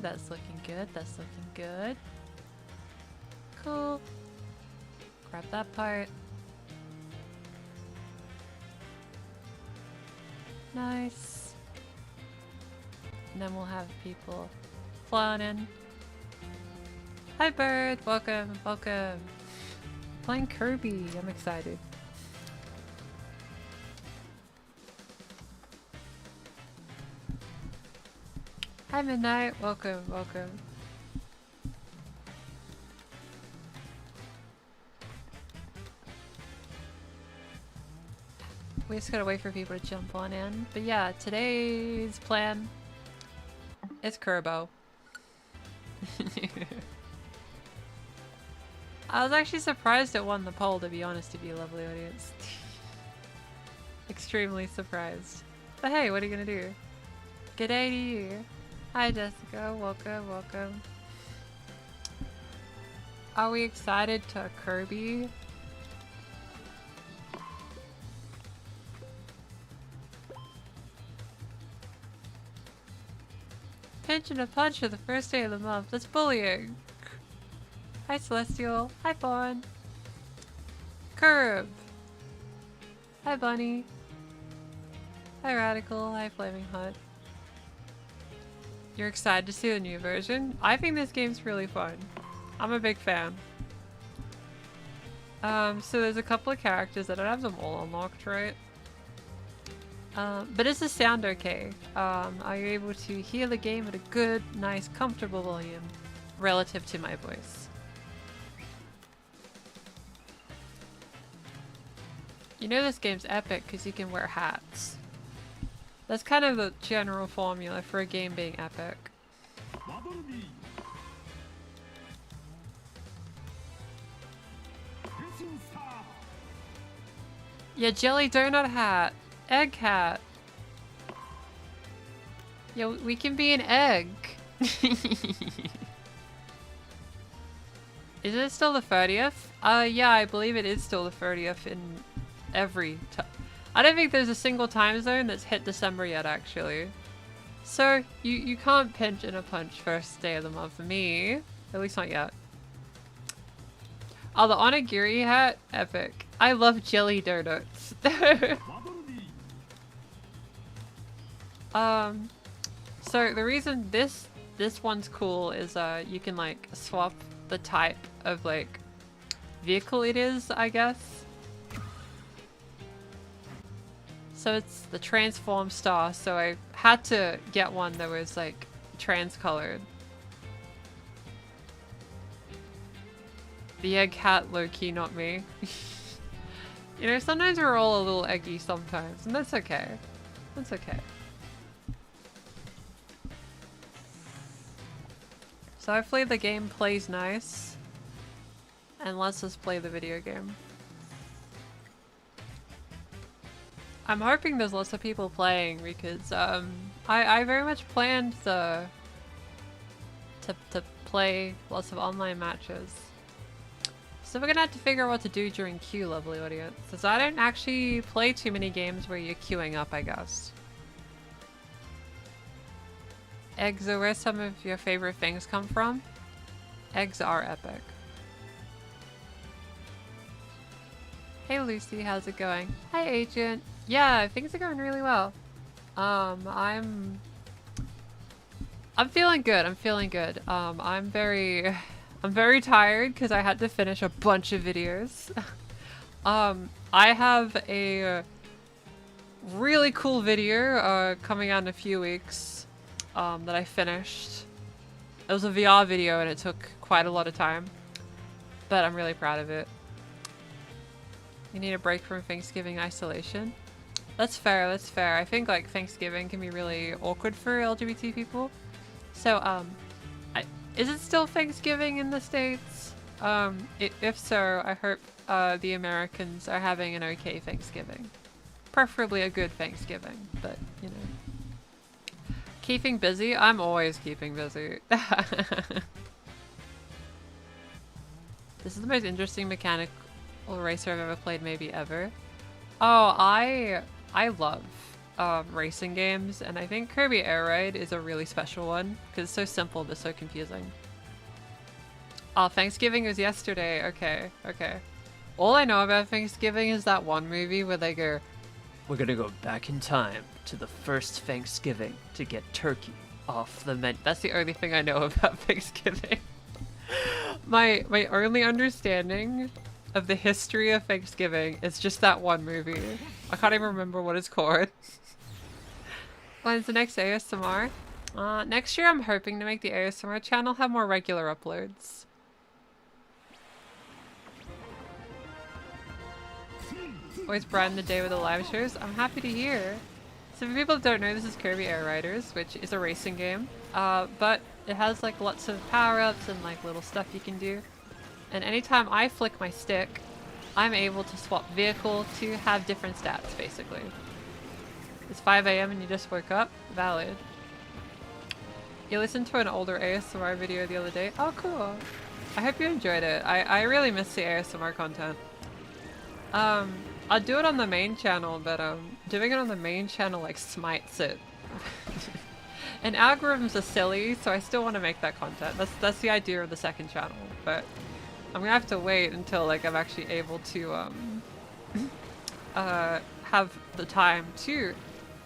That's looking good. That's looking good. Cool. Grab that part. Nice. And then we'll have people flying in. Hi bird, welcome, welcome. Playing Kirby, I'm excited. Hi Midnight, welcome, welcome. We just gotta wait for people to jump on in. But yeah, today's plan is Kirbo. I was actually surprised it won the poll, to be honest with you, lovely audience. Extremely surprised. But hey, what are you gonna do? G'day to you. Hi Jessica, welcome, welcome. Are we excited to Kirby? Pinch and a punch for the first day of the month. That's bullying. Hi Celestial. Hi Fawn. Curb. Hi Bunny. Hi Radical. Hi Flaming Hot. You're excited to see the new version? I think this game's really fun. I'm a big fan. So there's a couple of characters. I don't have them all unlocked, right? But does the sound okay? Are you able to hear the game at a good, nice, comfortable volume relative to my voice? You know this game's epic because you can wear hats. That's kind of the general formula for a game being epic. Yeah, jelly donut hat. Egg hat. Yeah, we can be an egg. Is it still the 30th? Yeah, I believe it is still the 30th in every time. I don't think there's a single time zone that's hit December yet, actually. So, you can't pinch in a punch first day of the month for me. At least not yet. Oh, the onigiri hat? Epic. I love jelly donuts. So the reason this one's cool is you can like swap the type of like vehicle it is, I guess. So it's the transform star, so I had to get one that was like trans-colored. The egg hat, low-key, not me. You know, sometimes we're all a little eggy sometimes, and that's okay. That's okay. So hopefully the game plays nice and lets us play the video game. I'm hoping there's lots of people playing because I very much planned to play lots of online matches. So we're gonna have to figure out what to do during queue, lovely audience. Because I don't actually play too many games where you're queuing up, I guess. Eggs are where some of your favorite things come from. Eggs are epic. Hey Lucy, how's it going? Hi Agent. Yeah, things are going really well. I'm feeling good. I'm feeling good. I'm very tired because I had to finish a bunch of videos. I have a really cool video coming out in a few weeks that I finished. It was a VR video and it took quite a lot of time, but I'm really proud of it. You need a break from Thanksgiving isolation. That's fair, that's fair. I think like Thanksgiving can be really awkward for LGBT people. So, is it still Thanksgiving in the States? If so, I hope the Americans are having an okay Thanksgiving. Preferably a good Thanksgiving, but you know. Keeping busy? I'm always keeping busy. This is the most interesting mechanical racer I've ever played, maybe ever. Oh, I love racing games, and I think Kirby Air Ride is a really special one because it's so simple but so confusing. Oh, Thanksgiving was yesterday. Okay, okay. All I know about Thanksgiving is that one movie where they go, "We're gonna go back in time to the first Thanksgiving to get turkey off the menu." That's the only thing I know about Thanksgiving. My only understanding of the history of Thanksgiving is just that one movie. I can't even remember what it's called. When's the next ASMR? Next year I'm hoping to make the ASMR channel have more regular uploads. Always brighten the day with the live shows. I'm happy to hear. So for people that don't know, this is Kirby Air Riders, which is a racing game. But it has like lots of power-ups and like little stuff you can do. And anytime I flick my stick, I'm able to swap vehicle to have different stats, basically. It's 5 AM and you just woke up? Valid. You listened to an older ASMR video the other day? Oh, cool. I hope you enjoyed it. I really miss the ASMR content. I'll do it on the main channel, but doing it on the main channel like smites it. And algorithms are silly, so I still want to make that content. That's the idea of the second channel, but I'm gonna have to wait until like I'm actually able to have the time to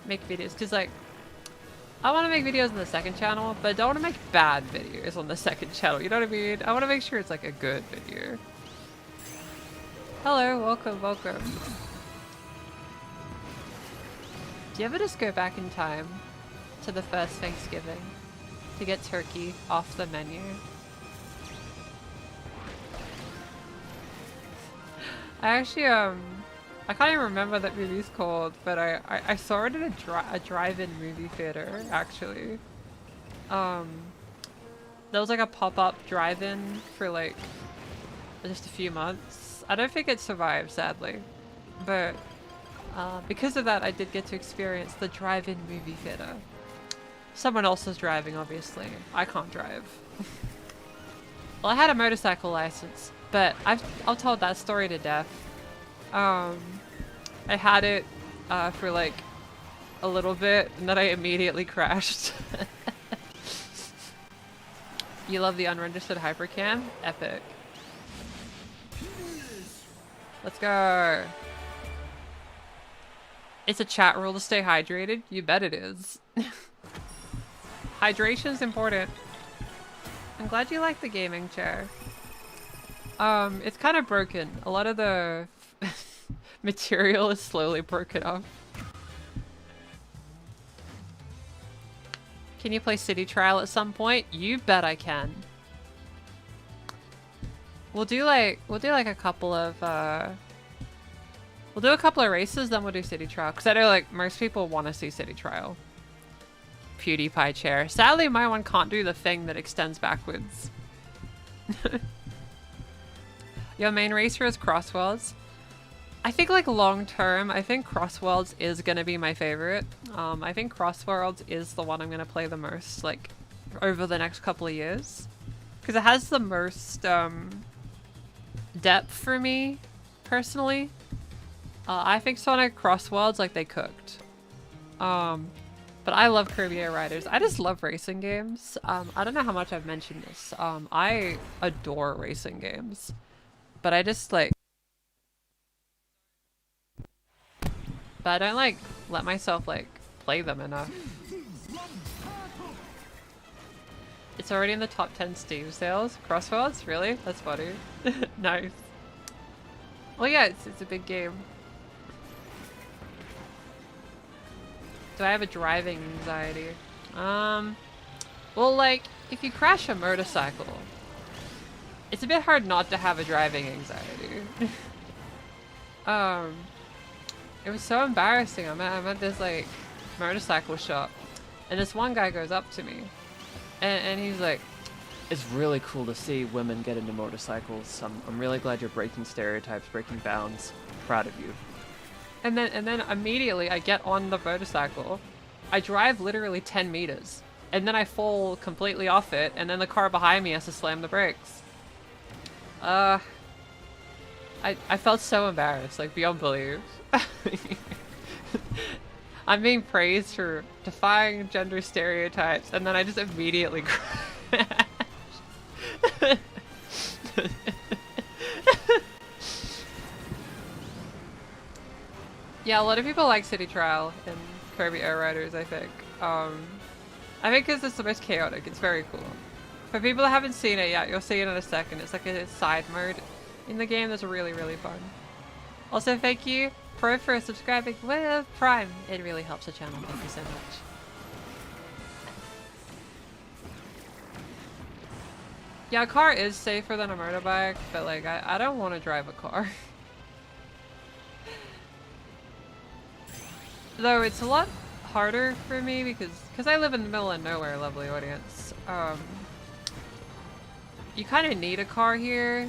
make videos, because like I want to make videos on the second channel, but I don't want to make bad videos on the second channel, you know what I mean? I want to make sure it's like a good video. Hello, welcome, welcome. Do you ever just go back in time to the first Thanksgiving to get turkey off the menu? I actually, I can't even remember what that movie's called, but I saw it in a drive-in movie theater, actually. There was like a pop-up drive-in for like just a few months. I don't think it survived, sadly, but because of that, I did get to experience the drive-in movie theater. Someone else was driving, obviously. I can't drive. Well, I had a motorcycle license, but I'll tell that story to death. I had it for like a little bit, and then I immediately crashed. You love the unregistered hypercam? Epic. Let's go. It's a chat rule to stay hydrated? You bet it is. Hydration is important. I'm glad you like the gaming chair. It's kind of broken. A lot of the material is slowly broken off. Can you play City Trial at some point? You bet I can. We'll do like a couple of we'll do a couple of races, then we'll do City Trial, because I know like most people want to see City Trial. PewDiePie chair. Sadly, my one can't do the thing that extends backwards. Your main racer is CrossWorlds. I think like long term, I think CrossWorlds is gonna be my favorite. I think CrossWorlds is the one I'm gonna play the most like over the next couple of years, because it has the most depth for me personally. I think Sonic CrossWorlds like they cooked. But I love Kirby Air Riders. I just love racing games. I don't know how much I've mentioned this. I adore racing games, but I just like, but I don't like let myself like play them enough. It's already in the top 10 Steam sales. CrossWorlds? Really? That's funny. Nice. Well, yeah, it's a big game. Do I have a driving anxiety? Well, like, if you crash a motorcycle, it's a bit hard not to have a driving anxiety. It was so embarrassing. I'm at this, like, motorcycle shop, and this one guy goes up to me, and he's like, "It's really cool to see women get into motorcycles. I'm really glad you're breaking stereotypes, breaking bounds. Proud of you." And then immediately I get on the motorcycle. I drive literally 10 meters. And then I fall completely off it, and then the car behind me has to slam the brakes. I felt so embarrassed, like beyond belief. I'm being praised for defying gender stereotypes, and then I just immediately crash. Yeah, a lot of people like City Trial in Kirby Air Riders, I think. I think because it's the most chaotic, it's very cool. For people that haven't seen it yet, you'll see it in a second. It's like a side mode in the game that's really, really fun. Also, thank you, Pro, for subscribing with Prime. It really helps the channel. Thank you so much. Yeah, a car is safer than a motorbike, but like, I don't want to drive a car. Though it's a lot harder for me because I live in the middle of nowhere, lovely audience. You kind of need a car here,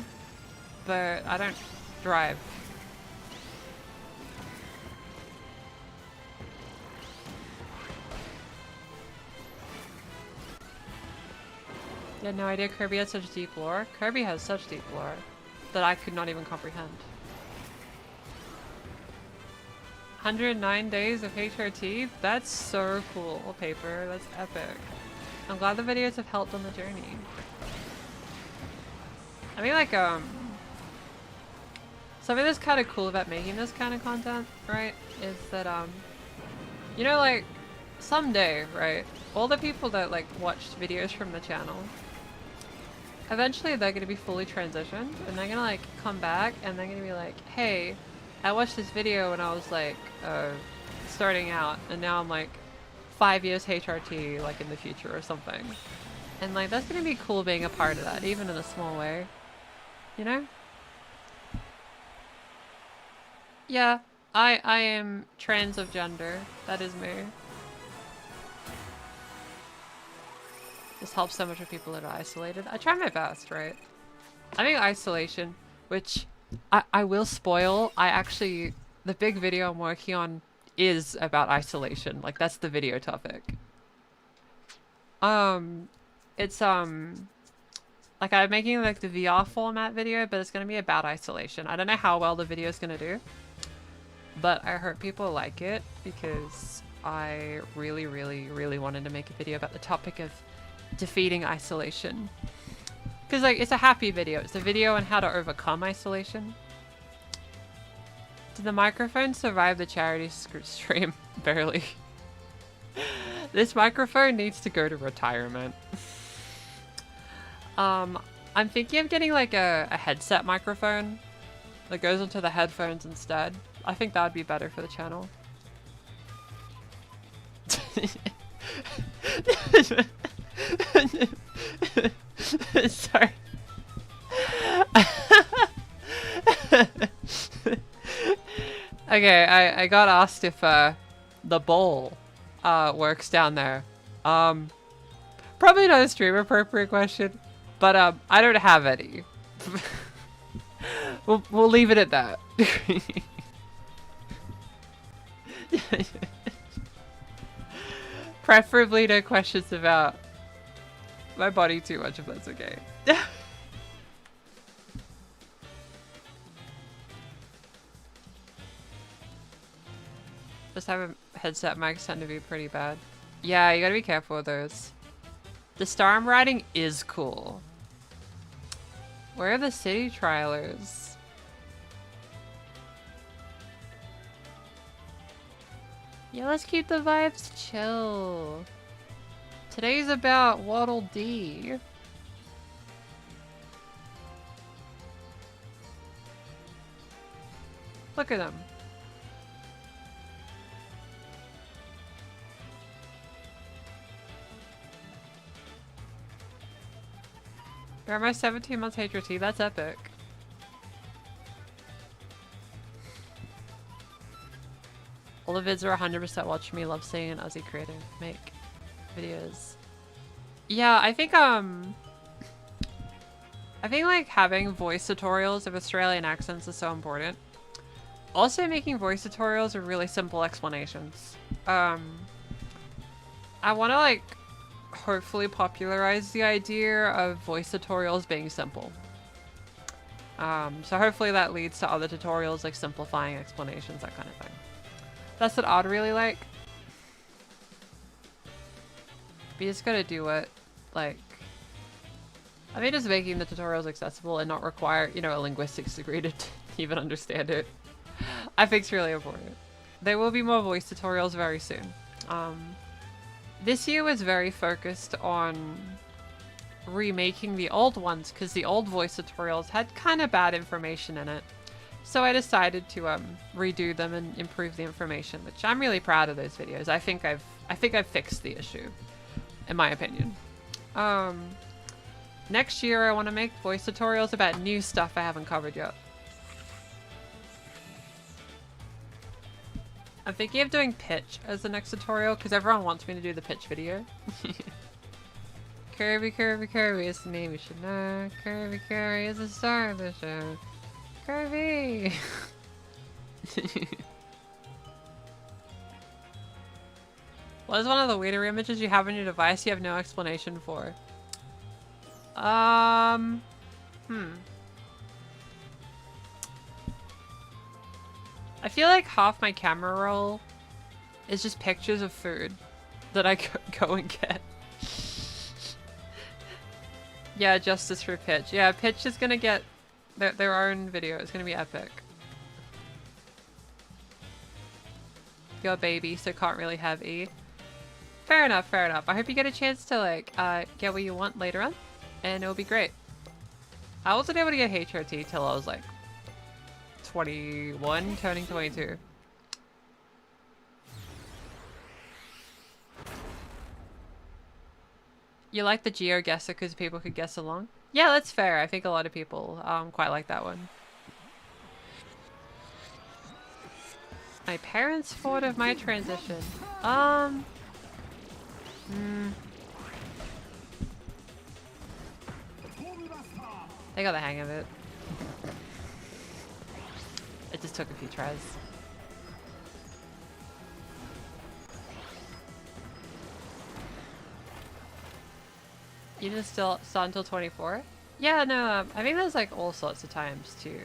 but I don't drive. You had no idea Kirby had such deep lore? Kirby has such deep lore that I could not even comprehend. 109 days of HRT? That's so cool, Paper. That's epic. I'm glad the videos have helped on the journey. I mean, like, something that's kind of cool about making this kind of content, right, is that, you know, like, someday, right, all the people that, like, watched videos from the channel, eventually they're going to be fully transitioned, and they're going to, like, come back, and they're going to be like, hey, I watched this video when I was, like, starting out, and now I'm, like, 5 years HRT, like, in the future or something. And, like, that's going to be cool being a part of that, even in a small way. You know? Yeah, I am trans of gender. That is me. This helps so much with people that are isolated. I try my best, right? I think isolation, which I will spoil, the big video I'm working on is about isolation. Like, that's the video topic. It's, like, I'm making, like, the VR format video, but it's gonna be about isolation. I don't know how well the video is gonna do, but I heard people like it because I really, really, really wanted to make a video about the topic of defeating isolation. Because, like, it's a happy video. It's a video on how to overcome isolation. Did the microphone survive the charity stream? Barely. This microphone needs to go to retirement. I'm thinking of getting, like, a headset microphone that goes into the headphones instead. I think that would be better for the channel. Sorry. Okay, I got asked if the bowl works down there. Probably not a stream appropriate question, but I don't have any. We'll leave it at that. Preferably no questions about my body too much, if that's okay. Just have a headset mics tend to be pretty bad. Yeah, you gotta be careful with those. The star I'm riding is cool. Where are the city trialers? Yeah, let's keep the vibes chill. Today's about Waddle Dee. Look at them. You're my 17 months HRT, that's epic. All the vids are 100% watch me, love seeing an Aussie creator make videos. Yeah, I think like having voice tutorials of Australian accents is so important. Also making voice tutorials with really simple explanations. I want to like hopefully popularize the idea of voice tutorials being simple. So hopefully that leads to other tutorials like simplifying explanations, that kind of thing. That's what I'd really like. We just gotta do it, like... I think just making the tutorials accessible and not require, you know, a linguistics degree to even understand it. I think it's really important. There will be more voice tutorials very soon. This year was very focused on remaking the old ones because the old voice tutorials had kind of bad information in it. So I decided to redo them and improve the information, which I'm really proud of those videos. I think I've fixed the issue, in my opinion. Next year I want to make voice tutorials about new stuff I haven't covered yet. I'm thinking of doing pitch as the next tutorial because everyone wants me to do the pitch video. Kirby, Kirby, Kirby is the name you should know. Kirby, Kirby is the star of the show. Kirby! What is one of the weirder images you have on your device you have no explanation for? I feel like half my camera roll is just pictures of food that I go and get. Yeah, justice for Pitch. Yeah, Pitch is gonna get their own video. It's gonna be epic. You're a baby, so can't really have E. Fair enough, fair enough. I hope you get a chance to like get what you want later on, and it'll be great. I wasn't able to get HRT till I was like 21, turning 22. You like the GeoGuessr because people could guess along? Yeah, that's fair. I think a lot of people quite like that one. My parents thought of my transition. They got the hang of it. It just took a few tries. You didn't still start until 24? Yeah, no, I think there's like all sorts of times to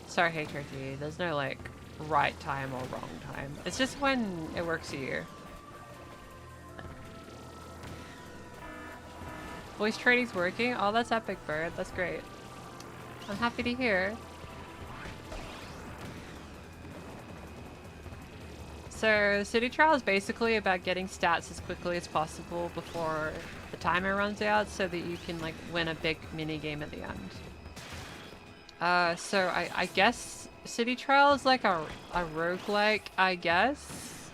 start HRT. There's no like right time or wrong time. It's just when it works for you. Voice training's working? Oh, that's epic, Bird. That's great. I'm happy to hear. So, City Trial is basically about getting stats as quickly as possible before the timer runs out so that you can like win a big mini game at the end. So I guess City Trial is like a roguelike, I guess?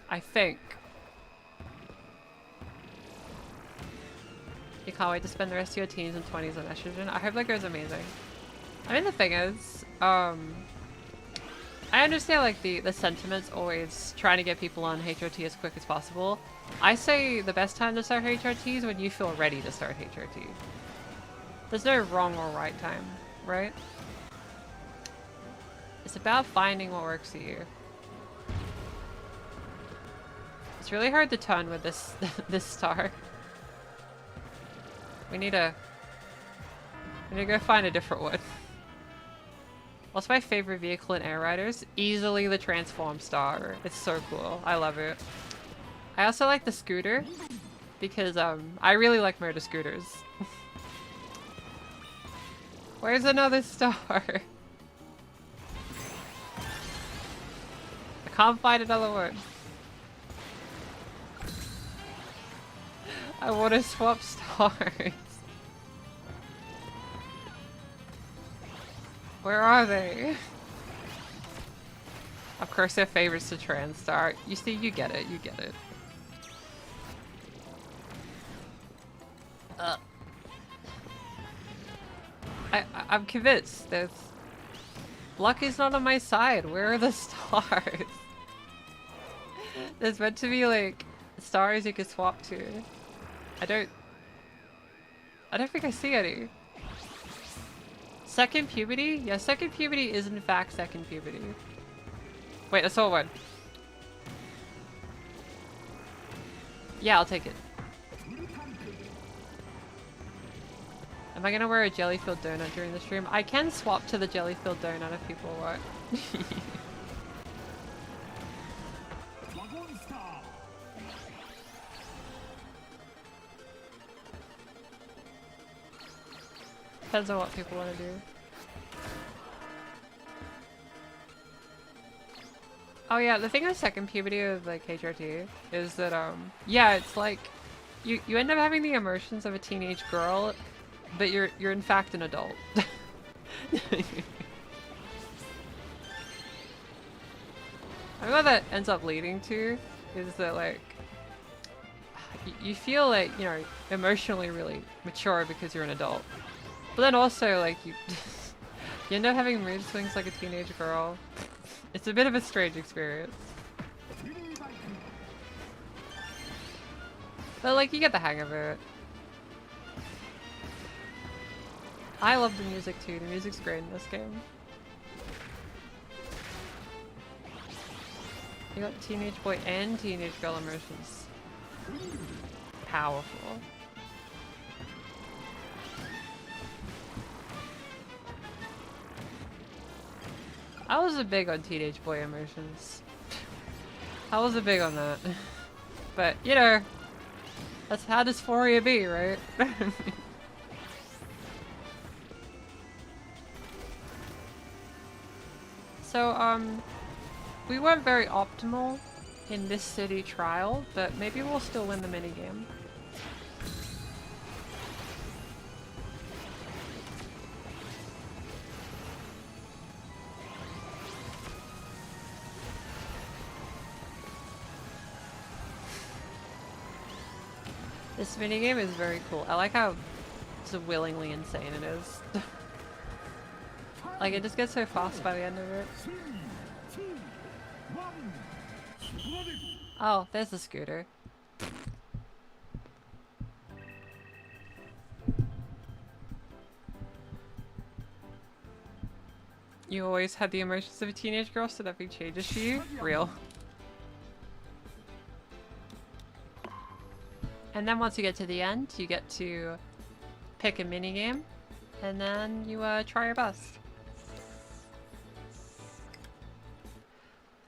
I think. You can't wait to spend the rest of your teens and 20s on estrogen. I hope that goes amazing. I mean, the thing is, I understand like the sentiments always trying to get people on HRT as quick as possible. I say the best time to start HRT is when you feel ready to start HRT. There's no wrong or right time, right? It's about finding what works for you. It's really hard to turn with this this star. We need to go find a different one. What's my favorite vehicle in Air Riders? Easily the Transform Star. It's so cool. I love it. I also like the scooter because I really like motor scooters. Where's another star? I can't find another one. I want to swap stars. Where are they? Of course their favorite's the trans star. You see, you get it, you get it. I'm convinced there's... Luck is not on my side. Where are the stars? There's meant to be like stars you can swap to. I don't think I see any. Second puberty? Yeah, second puberty is in fact second puberty. Wait, I saw one. Yeah, I'll take it. Am I gonna wear a jelly-filled donut during the stream? I can swap to the jelly-filled donut if people want. Depends on what people want to do. Oh yeah, the thing with second puberty of like HRT is that yeah, it's like you end up having the emotions of a teenage girl, but you're in fact an adult. I mean, what that ends up leading to is that like you feel like, you know, emotionally really mature because you're an adult. But then also like you you end up having mood swings like a teenage girl. It's a bit of a strange experience. But like, you get the hang of it. I love the music too. The music's great in this game. You got teenage boy and teenage girl emotions. Powerful. I wasn't big on teenage boy emotions. I wasn't big on that. But, you know, that's how dysphoria be, right? So, we weren't very optimal in this city trial, but maybe we'll still win the minigame. This minigame is very cool. I like how willingly insane it is. Like, it just gets so fast by the end of it. Oh, there's the scooter. You always had the emotions of a teenage girl, so nothing changes for you? Real. And then once you get to the end, you get to pick a minigame, and then you try your best.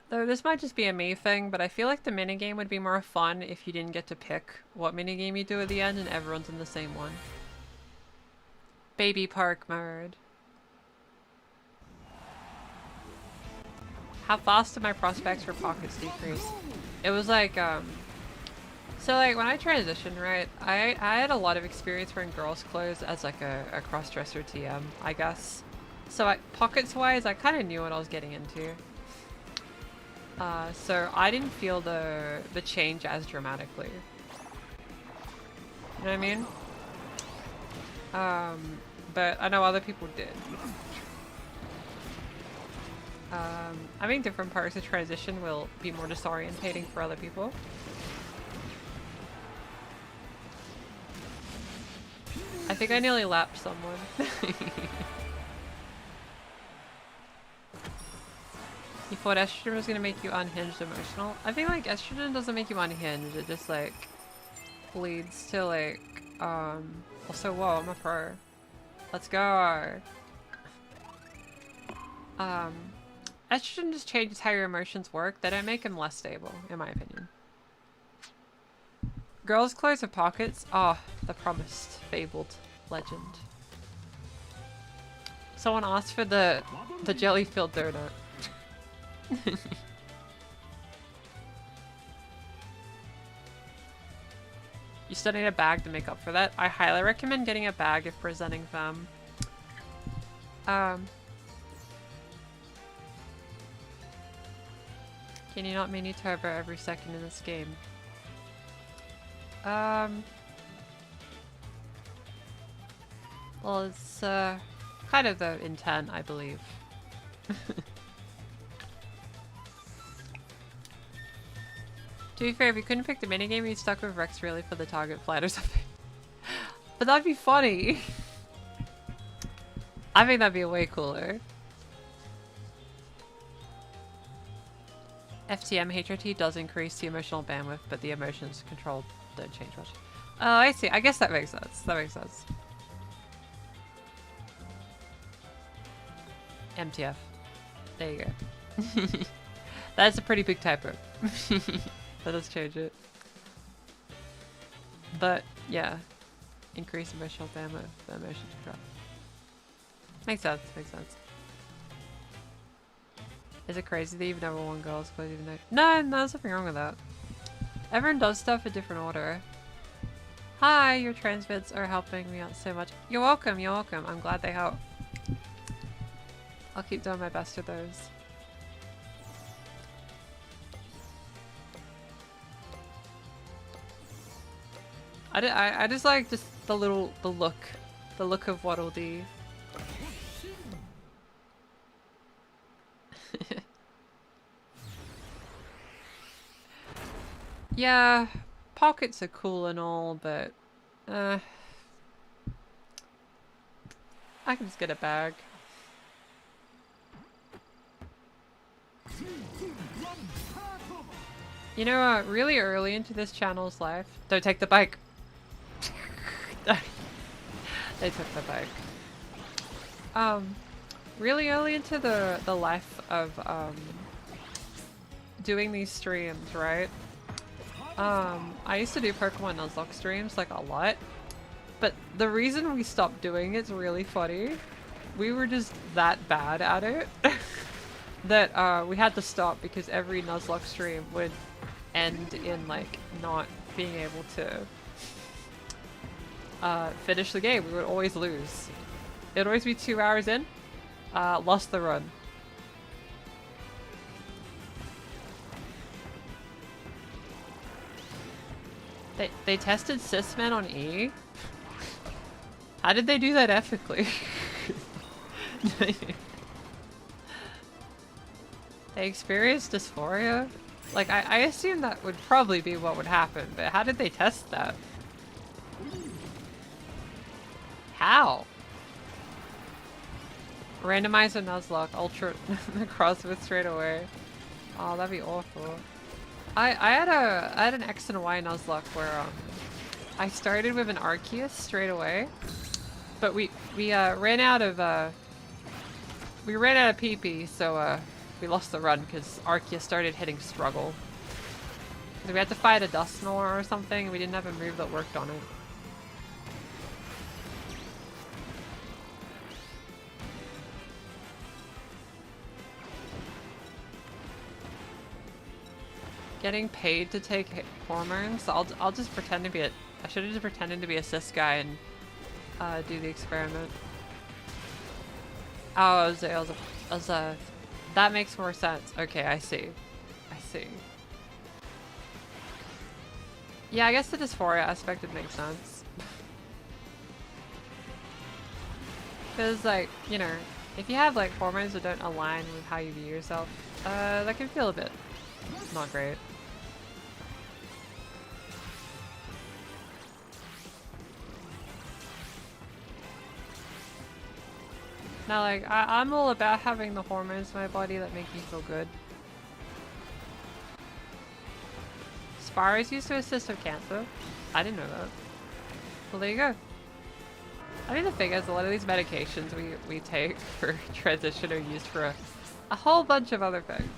Though this might just be a me thing, but I feel like the minigame would be more fun if you didn't get to pick what minigame you do at the end and everyone's in the same one. Baby park mode. How fast did my prospects for pockets decrease? It was like, so like when I transitioned, right, I had a lot of experience wearing girls' clothes as like a cross-dresser TM, I guess. So pockets-wise, I kind of knew what I was getting into. So I didn't feel the change as dramatically. You know what I mean? But I know other people did. I think different parts of transition will be more disorientating for other people. I think I nearly lapped someone. You thought estrogen was gonna make you unhinged emotional? I think like estrogen doesn't make you unhinged, it just like leads to like also whoa, I'm a pro. Let's go. Estrogen just changes how your emotions work. They don't make them less stable, in my opinion. Girls' clothes with pockets? Oh, the promised, fabled legend. Someone asked for the jelly-filled donut. You still need a bag to make up for that. I highly recommend getting a bag if presenting them. Can you not mini turbo every second in this game? Well, it's kind of the intent, I believe. To be fair, if you couldn't pick the minigame, you'd stuck with Rex really for the target flight or something. But that'd be funny. I think that'd be way cooler. FTM HRT does increase the emotional bandwidth, but the emotions controlled don't change much. Oh, I see. I guess that makes sense. That makes sense. MTF. There you go. That's a pretty big typo. That does change it. But, yeah. Increase emotional bandwidth, the emotions drop. Makes sense, makes sense. Is it crazy that you've never won girls' clothes even though— No, there's nothing wrong with that. Everyone does stuff in different order. Hi, your transmits are helping me out so much. You're welcome, you're welcome. I'm glad they help. I'll keep doing my best with those. I just like just the look of Waddle Dee. Yeah, pockets are cool and all, but I can just get a bag. You know, really early into this channel's life— don't take the bike. They took the bike. Really early into the life of doing these streams, right? I used to do Pokemon Nuzlocke streams like a lot, but the reason we stopped doing it's really funny. We were just that bad at it that we had to stop because every Nuzlocke stream would end in like not being able to finish the game. We would always lose. It would always be 2 hours in, lost the run. They tested cis-men on E? How did they do that ethically? They experienced dysphoria? Like, I assume that would probably be what would happen, but how did they test that? How? Randomize a Nuzlocke, ultra the CrossWorld straight away. Oh, that'd be awful. I had an X and Y Nuzlocke where I started with an Arceus straight away, but we ran out of PP, so we lost the run because Arceus started hitting struggle. So we had to fight a Dusknoir or something, and we didn't have a move that worked on it. Getting paid to take hormones? I'll just pretend to be I should have just pretended to be a cis guy and do the experiment. Oh, that makes more sense. Okay, I see. I see. Yeah, I guess the dysphoria aspect would make sense. Because, like, you know, if you have, like, hormones that don't align with how you view yourself, that can feel a bit not great. Now, like, I'm all about having the hormones in my body that make me feel good. Spar is used to assist with cancer. I didn't know that. Well, there you go. I mean, the thing is, a lot of these medications we take for transition are used for a whole bunch of other things.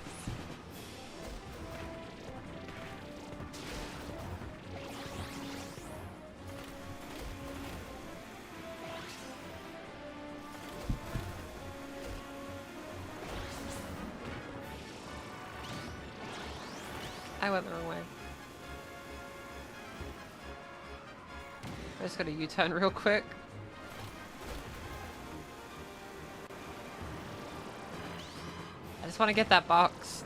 I went the wrong way. I just got a U-turn real quick. I just want to get that box.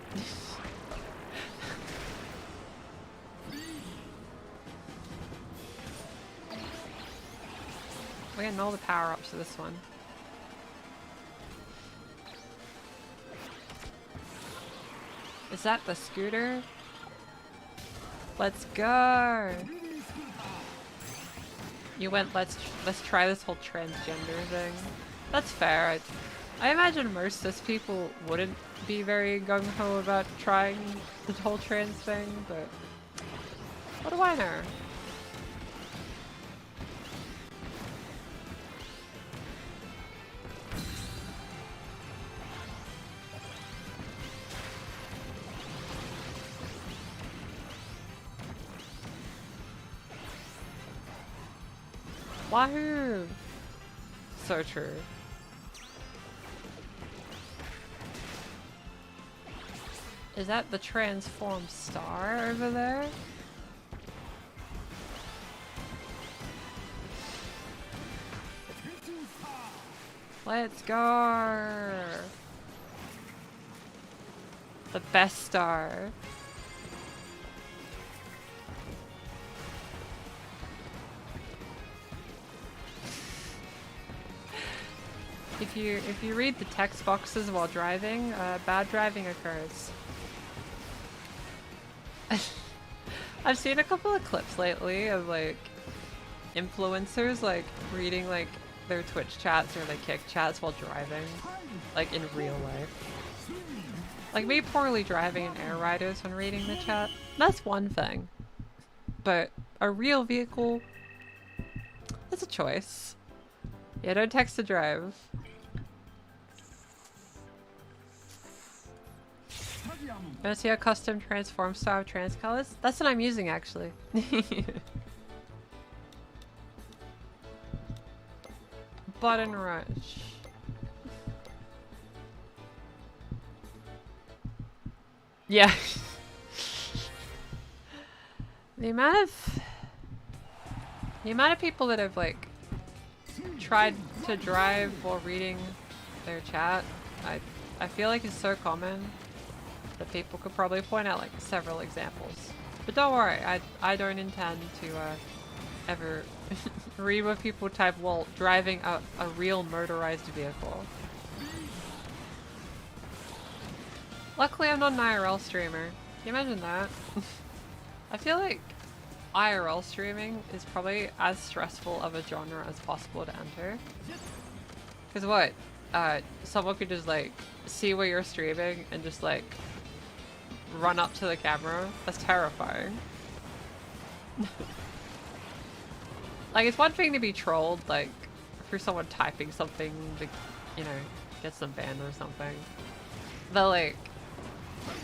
We're getting all the power-ups to this one. Is that the scooter? Let's go! You went, let's try this whole transgender thing. That's fair. I imagine most cis people wouldn't be very gung-ho about trying the whole trans thing, but what do I know? Wahoo! So true. Is that the transform star over there? Let's go! The best star. If you read the text boxes while driving, bad driving occurs. I've seen a couple of clips lately of like influencers like reading like their Twitch chats or like Kick chats while driving, like in real life. Like me poorly driving in air riders when reading the chat, that's one thing. But a real vehicle, that's a choice. Yeah, don't text to drive. Wanna see a custom transform star of trans colors? That's what I'm using actually. Button rush. Yeah. The amount of people that have like tried to drive while reading their chat, I feel like it's so common that people could probably point out like several examples. But don't worry, I don't intend to ever read what people type while driving a real motorized vehicle. Luckily I'm not an IRL streamer. Can you imagine that? I feel like IRL streaming is probably as stressful of a genre as possible to enter. Cause what? Someone could just like see what you're streaming and just like run up to the camera. That's terrifying. Like it's one thing to be trolled, like for someone typing something to, you know, get some banned or something. But like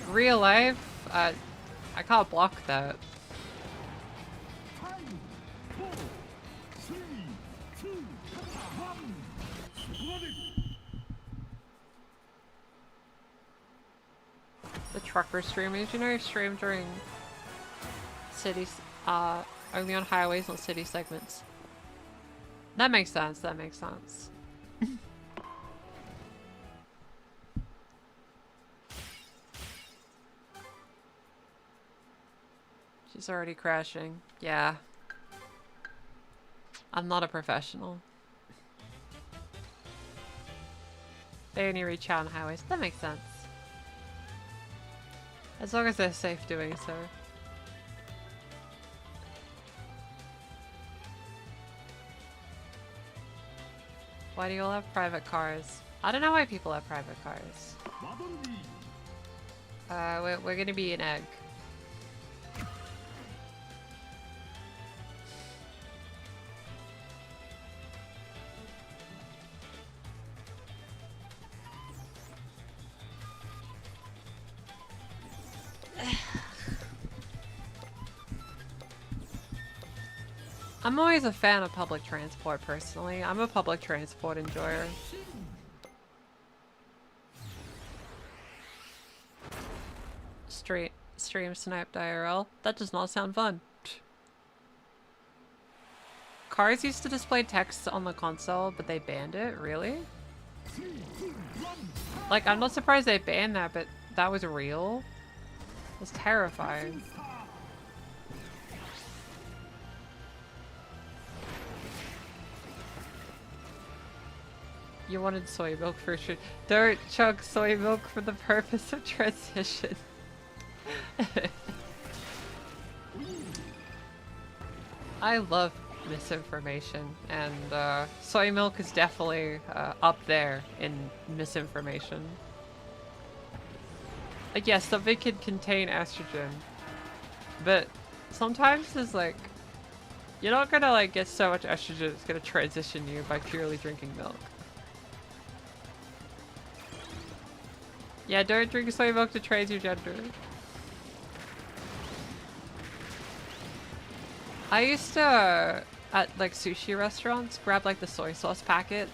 real life, I can't block that. The trucker streamers, you know, you stream during cities, only on highways, not city segments. That makes sense, that makes sense. She's already crashing. Yeah. I'm not a professional. They only reach out on highways. That makes sense. As long as they're safe doing so. Why do you all have private cars? I don't know why people have private cars. We're gonna be an egg. I'm always a fan of public transport, personally. I'm a public transport enjoyer. Stream sniped IRL? That does not sound fun. Cars used to display text on the console, but they banned it? Really? Like, I'm not surprised they banned that, but that was real? That's terrifying. You wanted soy milk for sure. Don't chug soy milk for the purpose of transition. I love misinformation, and soy milk is definitely up there in misinformation. Like, yes, something can contain estrogen, but sometimes it's like, you're not gonna like get so much estrogen it's gonna transition you by purely drinking milk. Yeah, don't drink soy milk to change your gender. I used to, at like sushi restaurants, grab like the soy sauce packets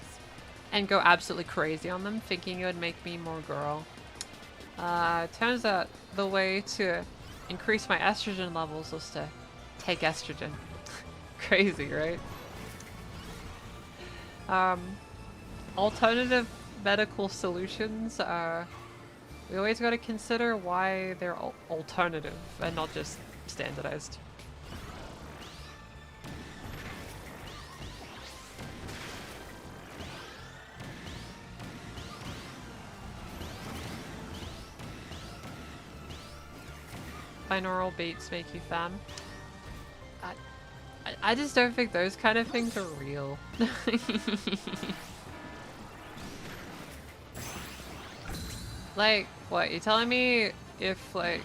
and go absolutely crazy on them, thinking it would make me more girl. Turns out the way to increase my estrogen levels was to take estrogen. Crazy, right? Alternative medical solutions are... We always got to consider why they're alternative and not just standardized. Binaural beats make you fan. I just don't think those kind of things are real. Like, what? You're telling me if, like,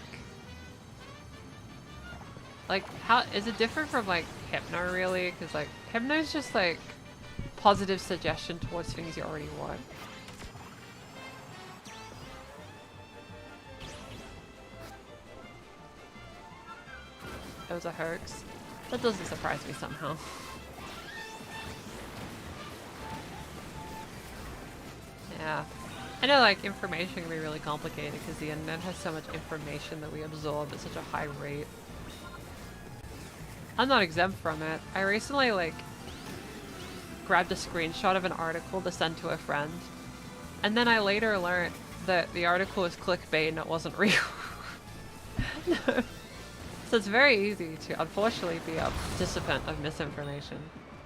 how is it different from, like, hypno, really? Because, like, hypno's just, like, positive suggestion towards things you already want. It was a hoax. That doesn't surprise me somehow. Yeah. I know, like, information can be really complicated because the internet has so much information that we absorb at such a high rate. I'm not exempt from it. I recently, like, grabbed a screenshot of an article to send to a friend, and then I later learned that the article was clickbait and it wasn't real. No. So it's very easy to, unfortunately, be a participant of misinformation.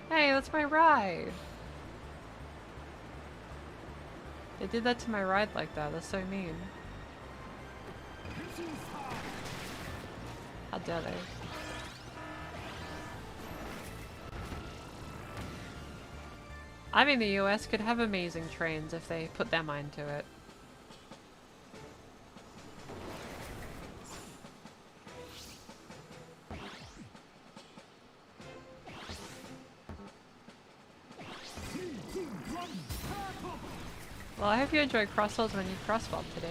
Hey, that's my ride! They did that to my ride like that. That's so mean. How dare they? I mean, the US could have amazing trains if they put their mind to it. Well, I hope you enjoyed CrossWorld when you crosswalk today.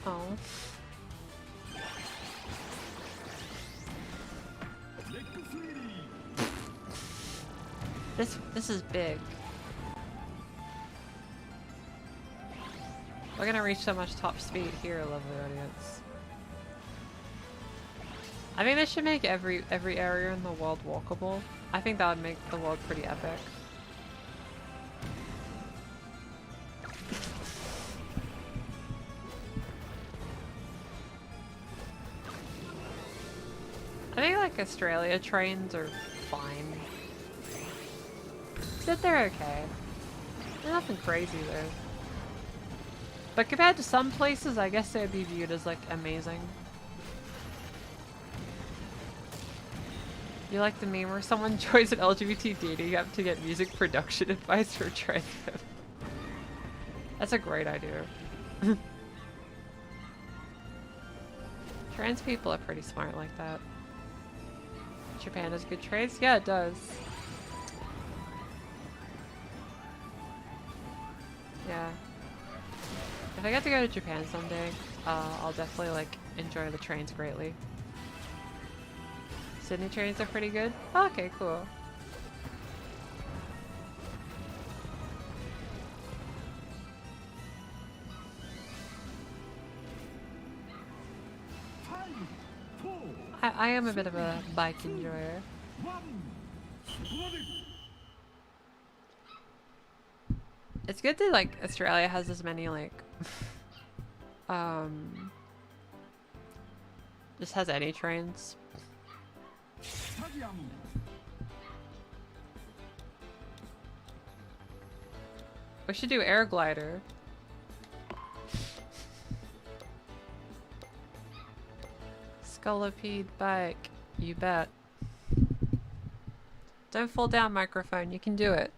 Oh. This is big. We're gonna reach so much top speed here, lovely audience. I think they should make every area in the world walkable. I think that would make the world pretty epic. I think like Australia trains are fine. That they're okay. They're nothing crazy though. But compared to some places, I guess they'd be viewed as like amazing. You like the meme where someone joins an LGBT dating app to get music production advice for trans people? That's a great idea. Trans people are pretty smart like that. Japan has good trades? Yeah, it does. Yeah. If I get to go to Japan someday, I'll definitely like enjoy the trains greatly. Sydney trains are pretty good? Oh, okay, cool. I am a bit of a bike enjoyer. It's good that like Australia has as many like just has any trains. We should do air glider. Scolopede bike. You bet. Don't fall down, microphone. You can do it.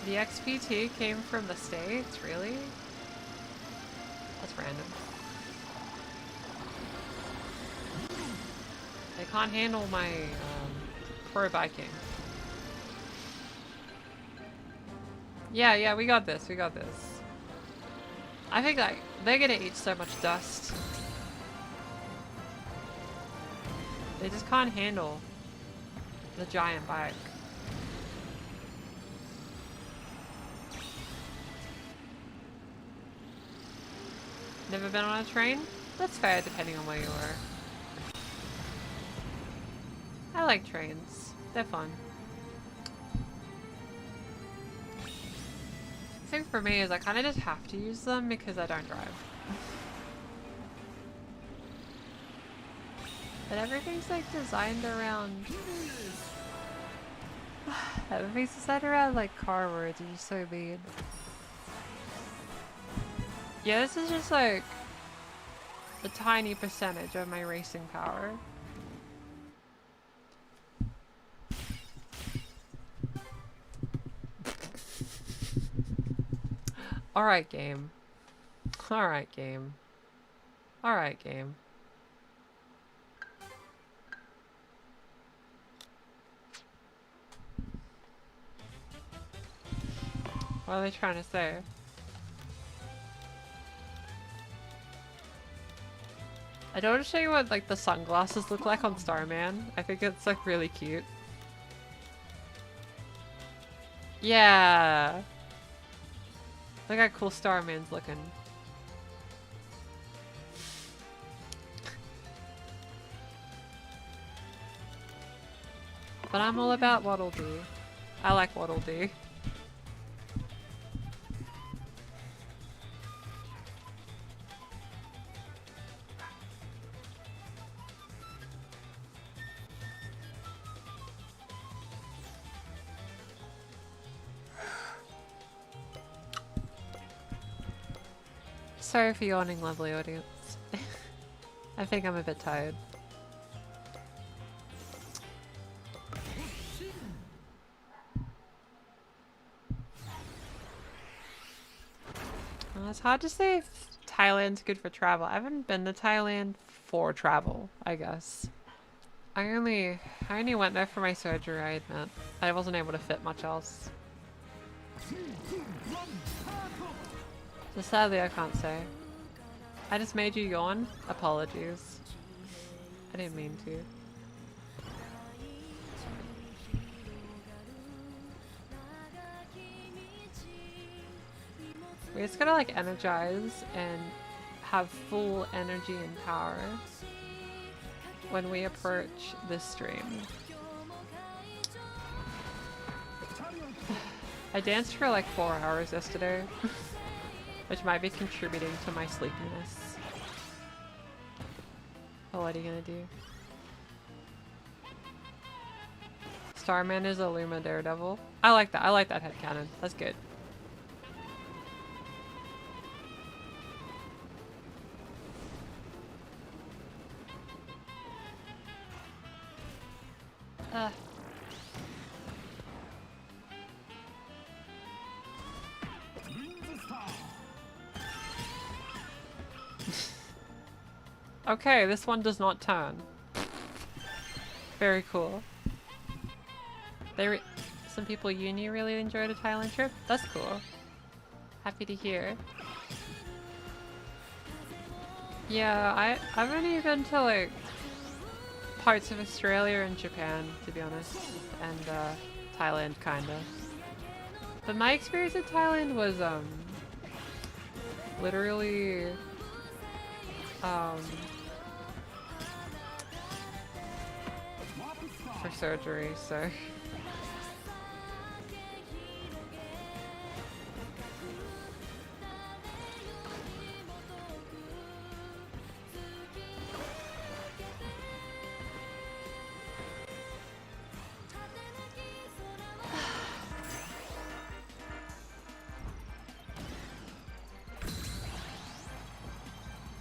The XPT came from the States? Really? That's random. They can't handle my pro biking. Yeah, yeah, we got this. We got this. I think like they're gonna eat so much dust. They just can't handle the giant bike. Never been on a train? That's fair depending on where you are. I like trains. They're fun. The thing for me is I kind of just have to use them because I don't drive. But everything's like designed around... everything's designed around like car words, which is so mean. Yeah, this is just like a tiny percentage of my racing power. Alright, game. Alright, game. Alright, game. What are they trying to say? I don't want to show you what like the sunglasses look like on Starman. I think it's like really cute. Yeah. Look how cool Starman's looking. But I'm all about Waddle Dee. I like Waddle Dee. Sorry for yawning, lovely audience. I think I'm a bit tired. Well, it's hard to say if Thailand's good for travel. I haven't been to Thailand for travel, I guess. I only went there for my surgery, I admit. I wasn't able to fit much else. So sadly I can't say. I just made you yawn? Apologies. I didn't mean to. We just gotta like energize and have full energy and power when we approach this stream. I danced for like 4 hours yesterday. Which might be contributing to my sleepiness. But what are you gonna do? Starman is a Luma Daredevil. I like that. I like that headcanon. That's good. Okay, this one does not turn. Very cool. Some people uni really enjoyed a Thailand trip. That's cool. Happy to hear. Yeah, I've only been to like parts of Australia and Japan, to be honest, and Thailand kinda. But my experience in Thailand was literally for surgery, so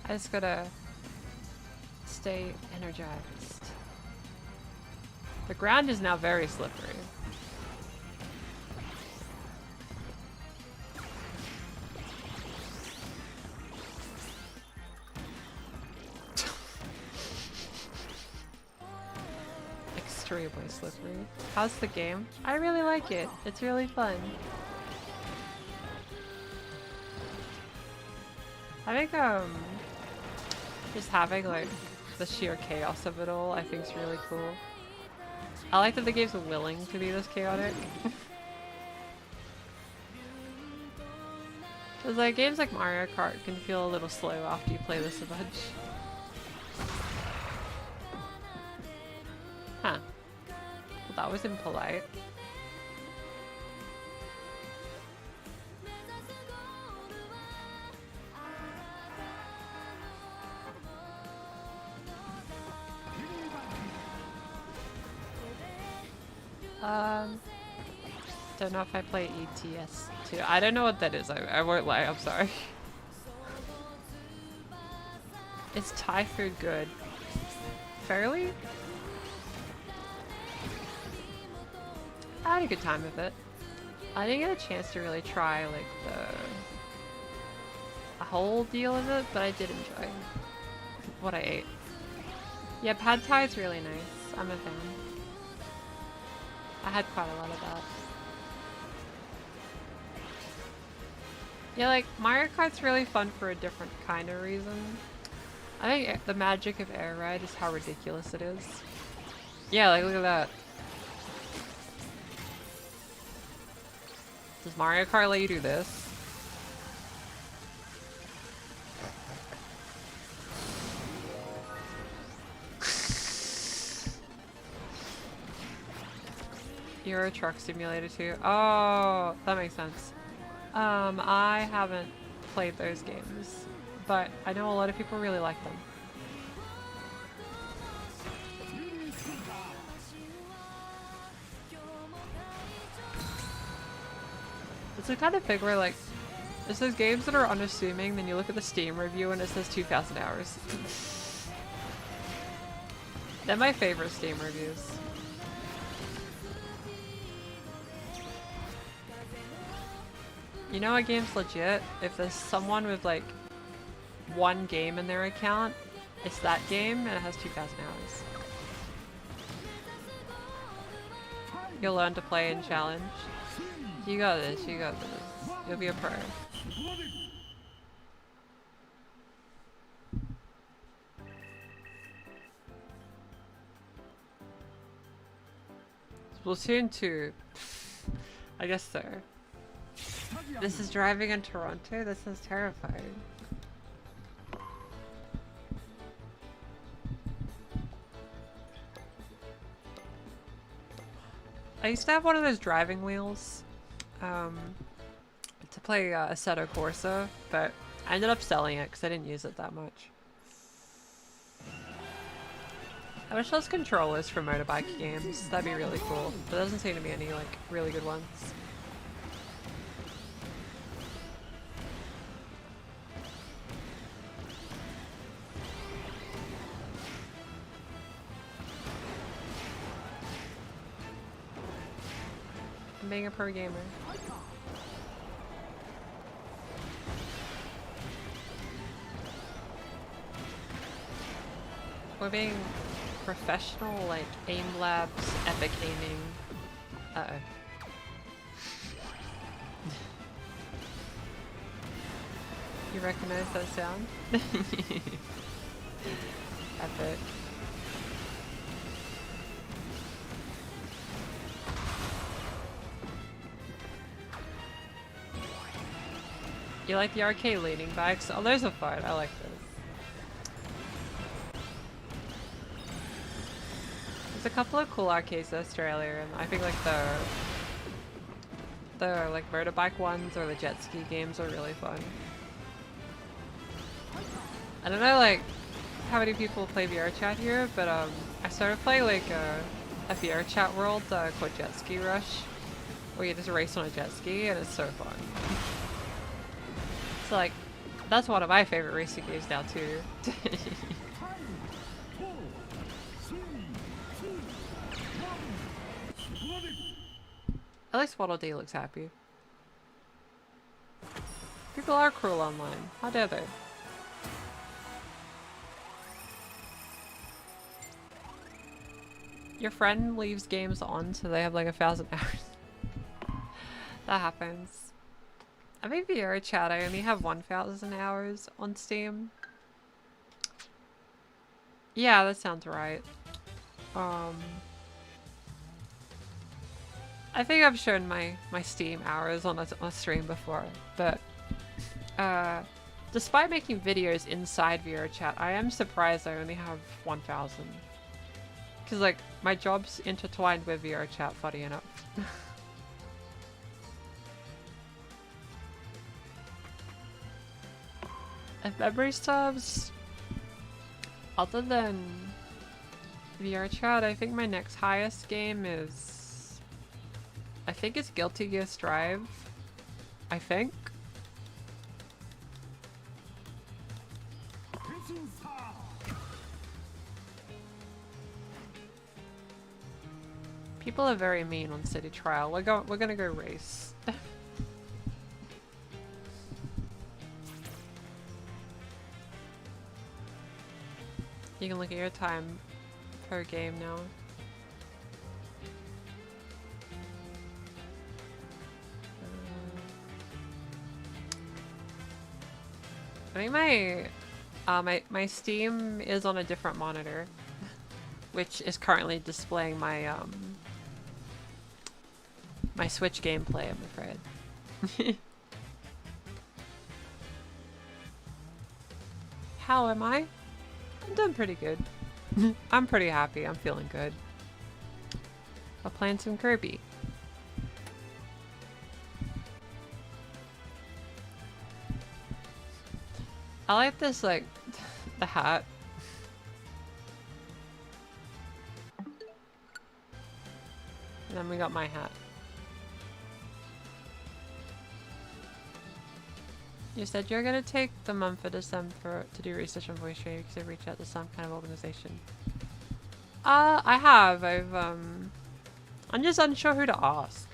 I just gotta stay energized. The ground is now very slippery. Extremely slippery. How's the game? I really like it. It's really fun. think just having like the sheer chaos of it all I think is really cool. I like that the game's willing to be this chaotic. Cause like games like Mario Kart can feel a little slow after you play this a bunch. Huh. Well, that was impolite. Don't know if I play ETS too. I don't know what that is. I won't lie. I'm sorry. Is Thai food good? Fairly? I had a good time with it. I didn't get a chance to really try like a whole deal of it, but I did enjoy what I ate. Yeah, pad thai is really nice. I'm a fan. I had quite a lot of that. Yeah, like, Mario Kart's really fun for a different kind of reason. I think the magic of Air Ride is how ridiculous it is. Yeah, like, look at that. Does Mario Kart let you do this? Euro Truck Simulator 2. Oh, that makes sense. I haven't played those games, but I know a lot of people really like them. It's the kind of thing where like, it says games that are unassuming, then you look at the Steam review and it says 2,000 hours. They're my favorite Steam reviews. You know a game's legit? If there's someone with like one game in their account, it's that game and it has 2,000 hours. You'll learn to play and challenge. You got this, you got this. You'll be a pro. Splatoon 2. I guess so. This is driving in Toronto? That sounds terrifying. I used to have one of those driving wheels to play Assetto Corsa, but I ended up selling it because I didn't use it that much. I wish there was controllers for motorbike games. That'd be really cool. But there doesn't seem to be any like really good ones. Being a pro gamer. We're being professional, like aim labs, epic aiming. Uh-oh. You recognize that sound? Epic. You like the arcade leaning bikes? Oh, those are fun. I like those. There's a couple of cool arcades in Australia, and I think like the like motorbike ones or the jet ski games are really fun. I don't know like how many people play VR chat here, but I started playing like a VR chat world called Jet Ski Rush, where you just race on a jet ski, and it's so fun. So like, that's one of my favorite racing games now too. At least Waddle Dee looks happy. People are cruel online. How dare they? Your friend leaves games on so they have like 1,000 hours. That happens. I think VR chat, I only have 1,000 hours on Steam. Yeah, that sounds right. I think I've shown my Steam hours on a stream before, but despite making videos inside VR chat, I am surprised I only have 1,000. Because, like, my job's intertwined with VR chat, funny enough. And memory subs, other than VR chat, I think my next highest game is, I think it's Guilty Gear Strive. I think. People are very mean on City Trial. We're gonna go race. You can look at your time per game now. I think my Steam is on a different monitor, which is currently displaying my my Switch gameplay, I'm afraid. How am I? I'm doing pretty good. I'm pretty happy. I'm feeling good. I'll play some Kirby. I like this, like, the hat. And then we got my hat. You said you're gonna take the month of December to do research on voice training because I reached out to some kind of organization. I have. I'm just unsure who to ask.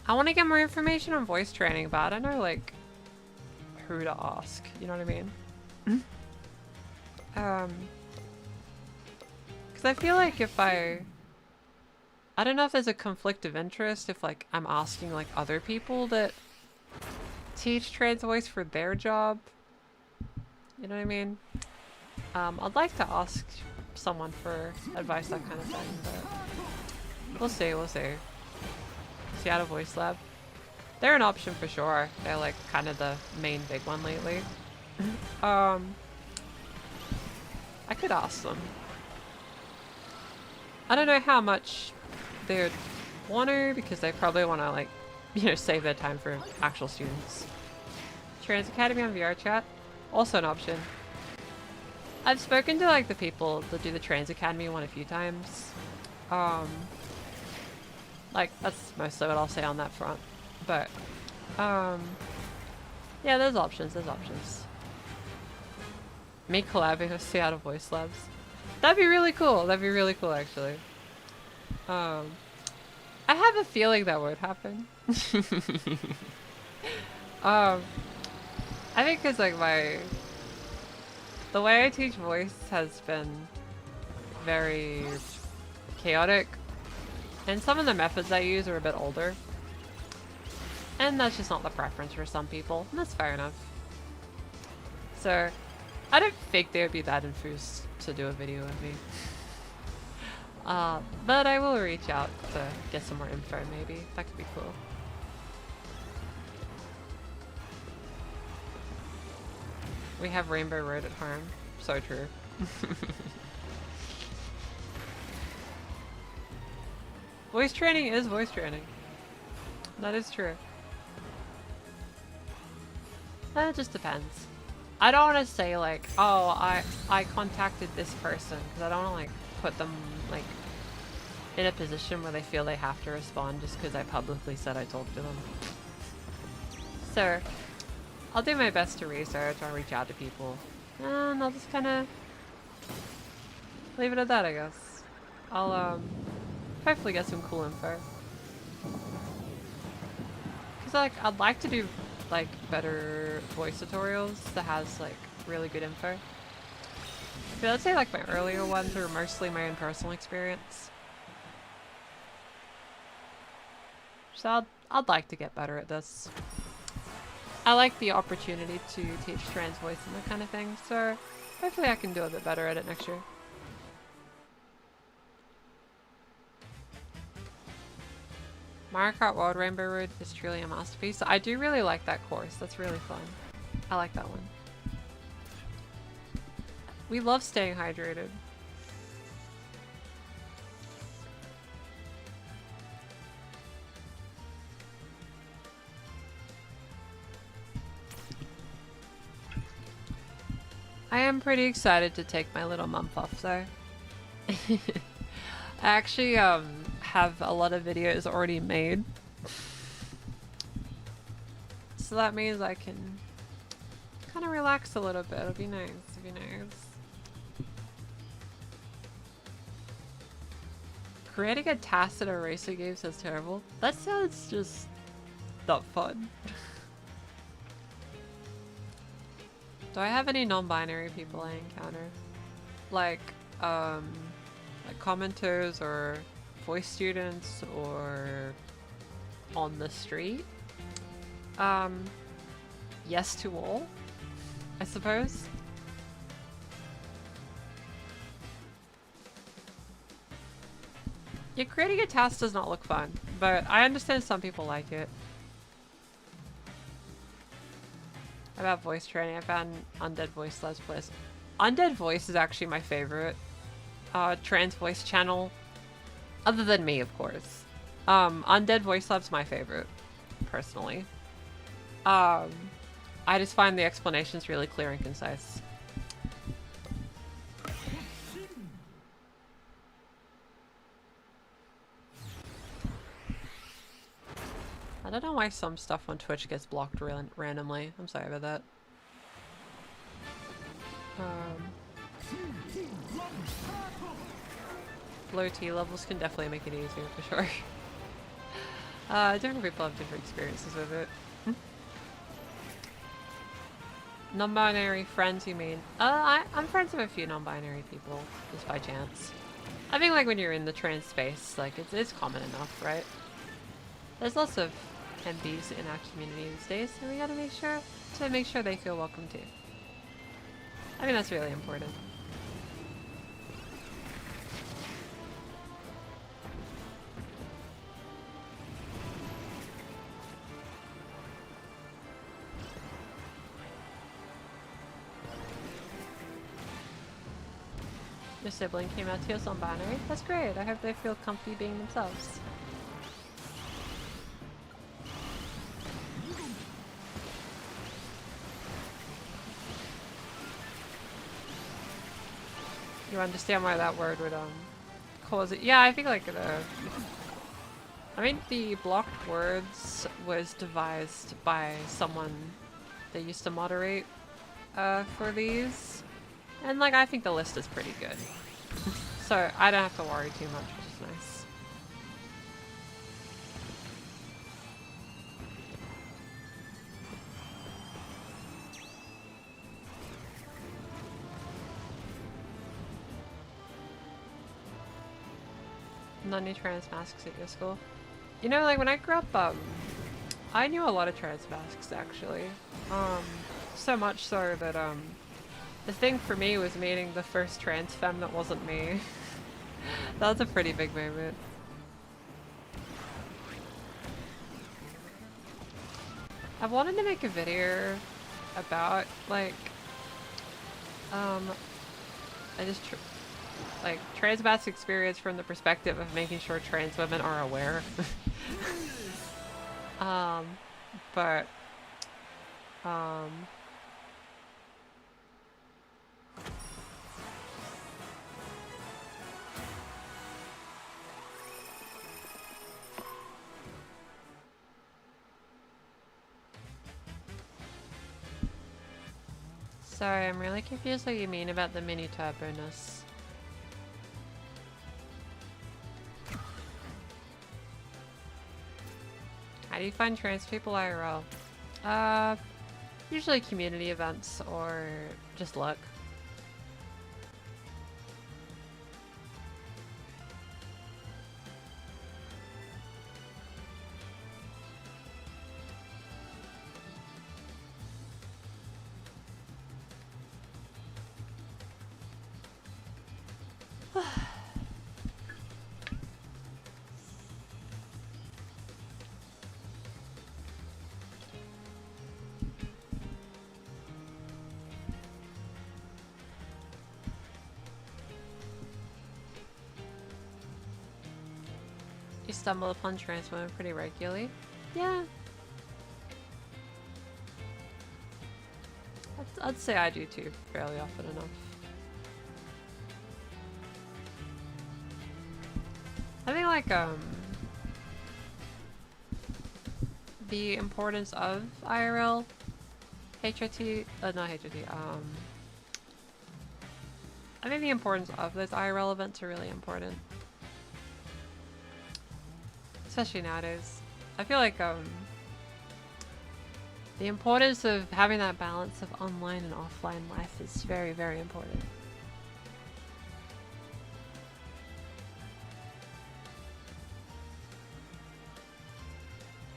I want to get more information on voice training, but I don't know, like, who to ask. You know what I mean? Because I feel like if I don't know if there's a conflict of interest if, like, I'm asking, like, other people that teach trans voice for their job. You know what I mean? I'd like to ask someone for advice, that kind of thing, but we'll see, we'll see. Seattle Voice Lab. They're an option for sure. They're, like, kind of the main big one lately. I could ask them. I don't know how much they would want to, because they probably want to, like, you know, save their time for actual students. Trans Academy on VR chat, also an option. I've spoken to, like, the people that do the Trans Academy one a few times. Like, that's mostly what I'll say on that front. But, yeah, there's options, there's options. Me collabing with Seattle Voice Labs. That'd be really cool, that'd be really cool, actually. I have a feeling that would happen. I think because, like, the way I teach voice has been very chaotic, and some of the methods I use are a bit older, and that's just not the preference for some people, and that's fair enough. So I don't think they would be that enthused to do a video with me. But I will reach out to get some more info, maybe. That could be cool. We have Rainbow Road at home. So true. Voice training is voice training. That is true. It just depends. I don't want to say, like, oh, I contacted this person, because I don't want to, like, put them, like, in a position where they feel they have to respond just because I publicly said I talked to them. So, I'll do my best to research, I'll reach out to people, and I'll just kind of leave it at that, I guess. I'll, hopefully get some cool info. Because, like, I'd like to do, like, better voice tutorials that has, like, really good info. But I'd say, like, my earlier ones were mostly my own personal experience. So I'd like to get better at this. I like the opportunity to teach trans voice and that kind of thing, so hopefully I can do a bit better at it next year. Mario Kart World Rainbow Road is truly a masterpiece. I do really like that course. That's really fun. I like that one. We love staying hydrated. I am pretty excited to take my little month off though. I actually have a lot of videos already made. So that means I can kind of relax a little bit. It'll be nice. It'll be nice. Creating a task at a racer game sounds terrible. That sounds just not fun. Do I have any non-binary people I encounter? Like commenters or voice students or on the street? Yes to all, I suppose. Yeah, creating a task does not look fun, but I understand some people like it. About voice training, I found Undead Voice Let's Plays. Undead Voice is actually my favorite trans voice channel, other than me, of course. Undead Voice Lab's my favorite, personally. I just find the explanations really clear and concise. I don't know why some stuff on Twitch gets blocked randomly. I'm sorry about that. Low T levels can definitely make it easier for sure. Different people have different experiences with it. Non-binary friends, you mean? I'm friends with a few non-binary people, just by chance. I think like when you're in the trans space, like it's common enough, right? There's lots of MBs in our community these days, so we gotta make sure they feel welcome too. I think that's really important. Your sibling came out to us on binary. That's great. I hope they feel comfy being themselves. You understand why that word would cause it? Yeah, I think like I think the blocked words was devised by someone that used to moderate for these. And like I think the list is pretty good. So I don't have to worry too much, which is nice. Not any trans masks at your school? You know, like when I grew up, I knew a lot of trans masks actually. So much so that the thing for me was meeting the first trans femme that wasn't me. That was a pretty big moment. I wanted to make a video about like trans mask experience from the perspective of making sure trans women are aware. But sorry, I'm really confused what you mean about the mini turbo-ness. How do you find trans people IRL? Usually community events or just luck. You stumble upon trans women pretty regularly. Yeah. I'd say I do too, fairly often enough. I think like the importance of IRL, HRT, not HRT, I think the importance of those IRL events are really important. Especially nowadays. I feel like the importance of having that balance of online and offline life is very, very important.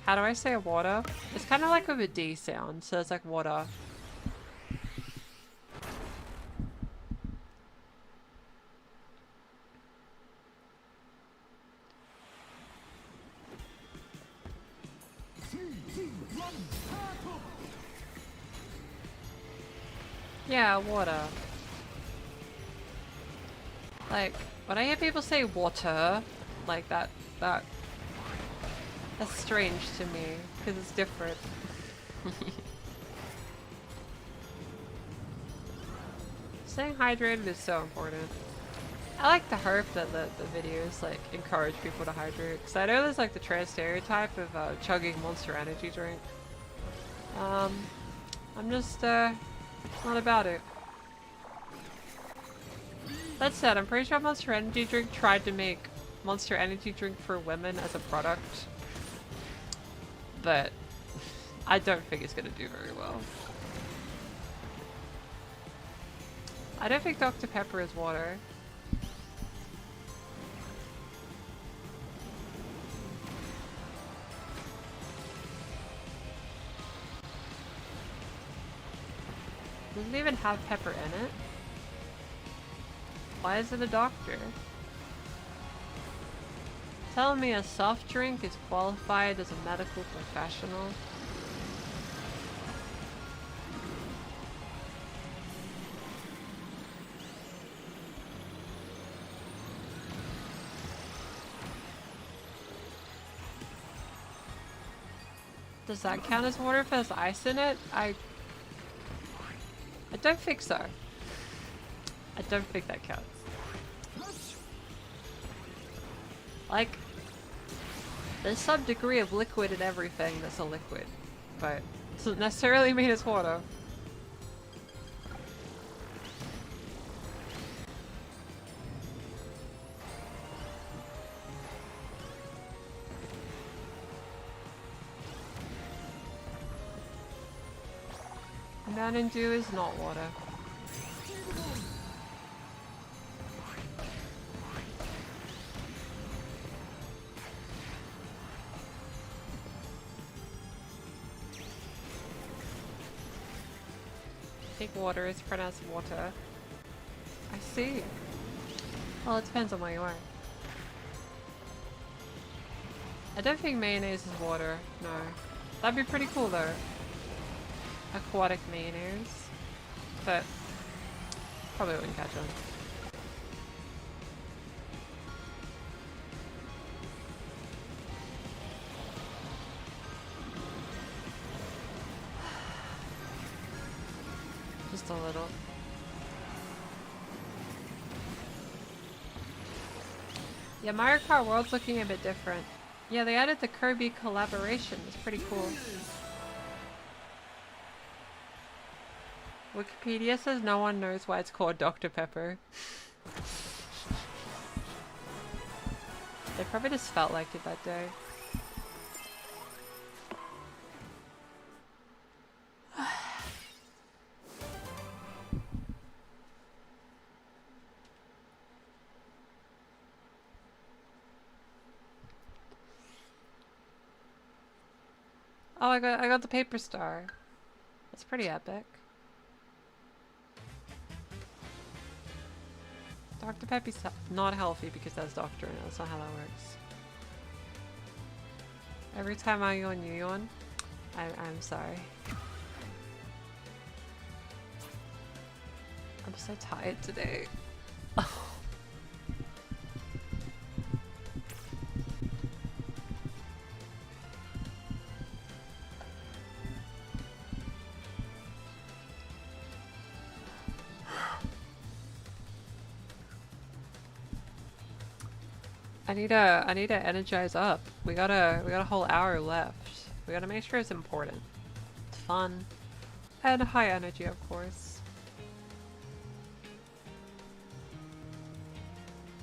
How do I say water? It's kind of like with a D sound, so it's like water. Yeah, water. Like, when I hear people say water, like that's strange to me, because it's different. Staying hydrated is so important. I like to hope that the videos like encourage people to hydrate, because I know there's like the trans stereotype of chugging Monster Energy drink. I'm just not about it. That said, I'm pretty sure Monster Energy drink tried to make Monster Energy drink for women as a product, but I don't think it's gonna do very well. I don't think Dr. Pepper is water. Doesn't it even have pepper in it? Why is it a doctor? Telling me a soft drink is qualified as a medical professional? Does that count as water if there's ice in it? I don't think so. I don't think that counts. Like, there's some degree of liquid in everything that's a liquid, but it doesn't necessarily mean it's water. Mountain Dew is not water. I think water is pronounced water. I see. Well, it depends on where you are. I don't think mayonnaise is water, no. That'd be pretty cool though. Aquatic mayonnaise. But probably wouldn't catch on. Just a little. Yeah, Mario Kart World's looking a bit different. Yeah, they added the Kirby collaboration. It's pretty cool. Wikipedia says no one knows why it's called Dr. Pepper. They probably just felt like it that day. Oh, I got the paper star. That's pretty epic. Dr. Peppy's not healthy because that's doctor, and that's not how that works. Every time I yawn, you yawn. I'm sorry. I'm so tired today. I need to energize up. We got a whole hour left. We gotta make sure it's important. It's fun. And high energy, of course.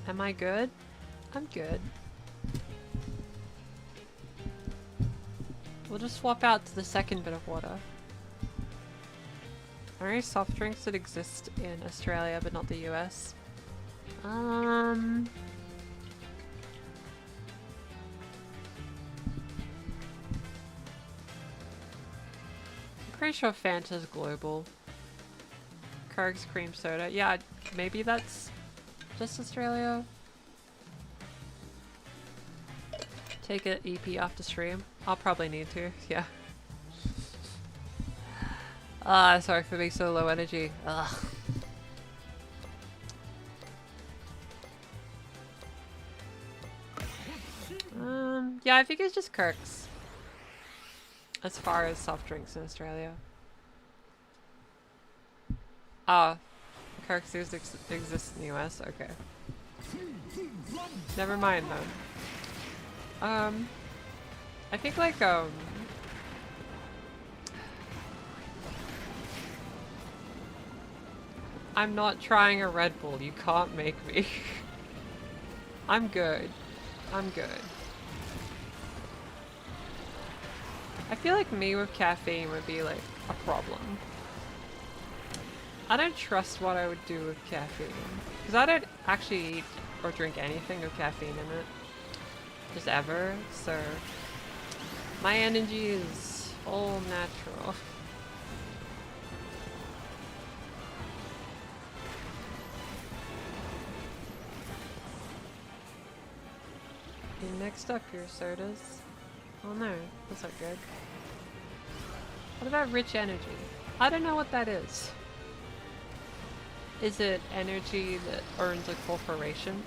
Am I good? I'm good. We'll just swap out to the second bit of water. Are there any soft drinks that exist in Australia but not the US? Pretty sure Fanta's global. Kirk's cream soda. Yeah, maybe that's just Australia. Take an EP after stream. I'll probably need to, yeah. Sorry for being so low energy. Ugh. Yeah, I think it's just Kirk's. As far as soft drinks in Australia. Ah, Kirk's exists in the US? Okay. Never mind then. I think like, I'm not trying a Red Bull, you can't make me. I'm good. I'm good. I feel like me with caffeine would be like a problem. I don't trust what I would do with caffeine. Because I don't actually eat or drink anything with caffeine in it. Just ever, so my energy is all natural. Next up, your sodas. Oh no, that's not good. What about rich energy? I don't know what that is. Is it energy that earns a corporation?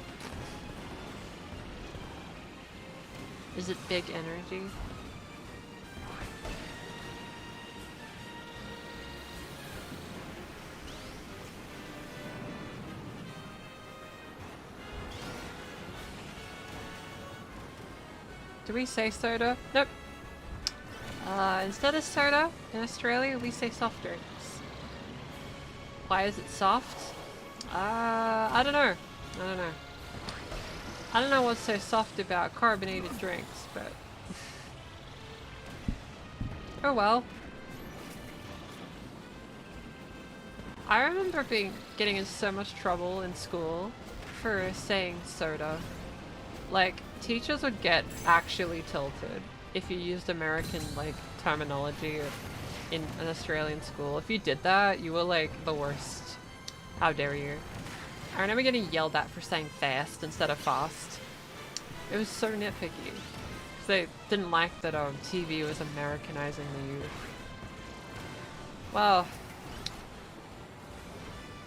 Is it big energy? Do we say soda? Nope. Instead of soda, in Australia we say soft drinks. Why is it soft? I don't know. I don't know. I don't know what's so soft about carbonated drinks, but... oh well. I remember getting in so much trouble in school for saying soda. Like, teachers would get actually tilted if you used American, like, terminology in an Australian school. If you did that, you were, like, the worst. How dare you. I remember getting yelled at for saying fast instead of fast. It was so nitpicky. Because they didn't like that TV was Americanizing the youth. Well,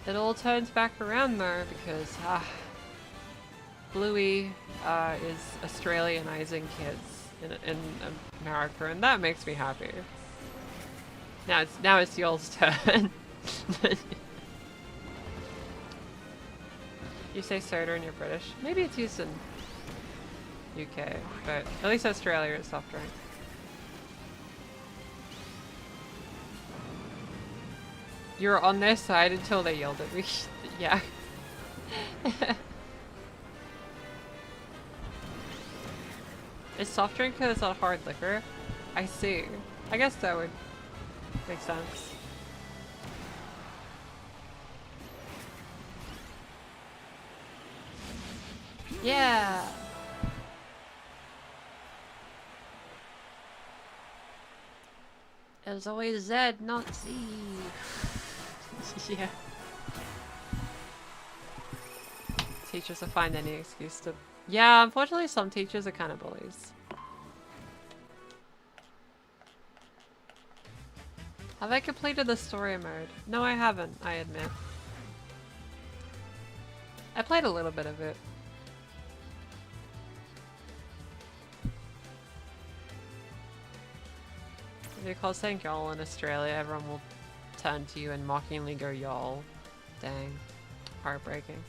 it all turns back around though, because, Bluey is Australianizing kids in America, and that makes me happy. Now it's y'all's turn. You say soda and you're British. Maybe it's used in UK, but at least Australia is soft drink. You were on their side until they yelled at me. Yeah. Is soft drink because it's not hard liquor? I see. I guess that would make sense. Yeah! It was always Z, not Z. Yeah. Teachers will find any excuse to... yeah, unfortunately some teachers are kind of bullies. Have I completed the story mode? No, I haven't, I admit. I played a little bit of it. If you call saying y'all in Australia, everyone will turn to you and mockingly go y'all. Dang. Heartbreaking.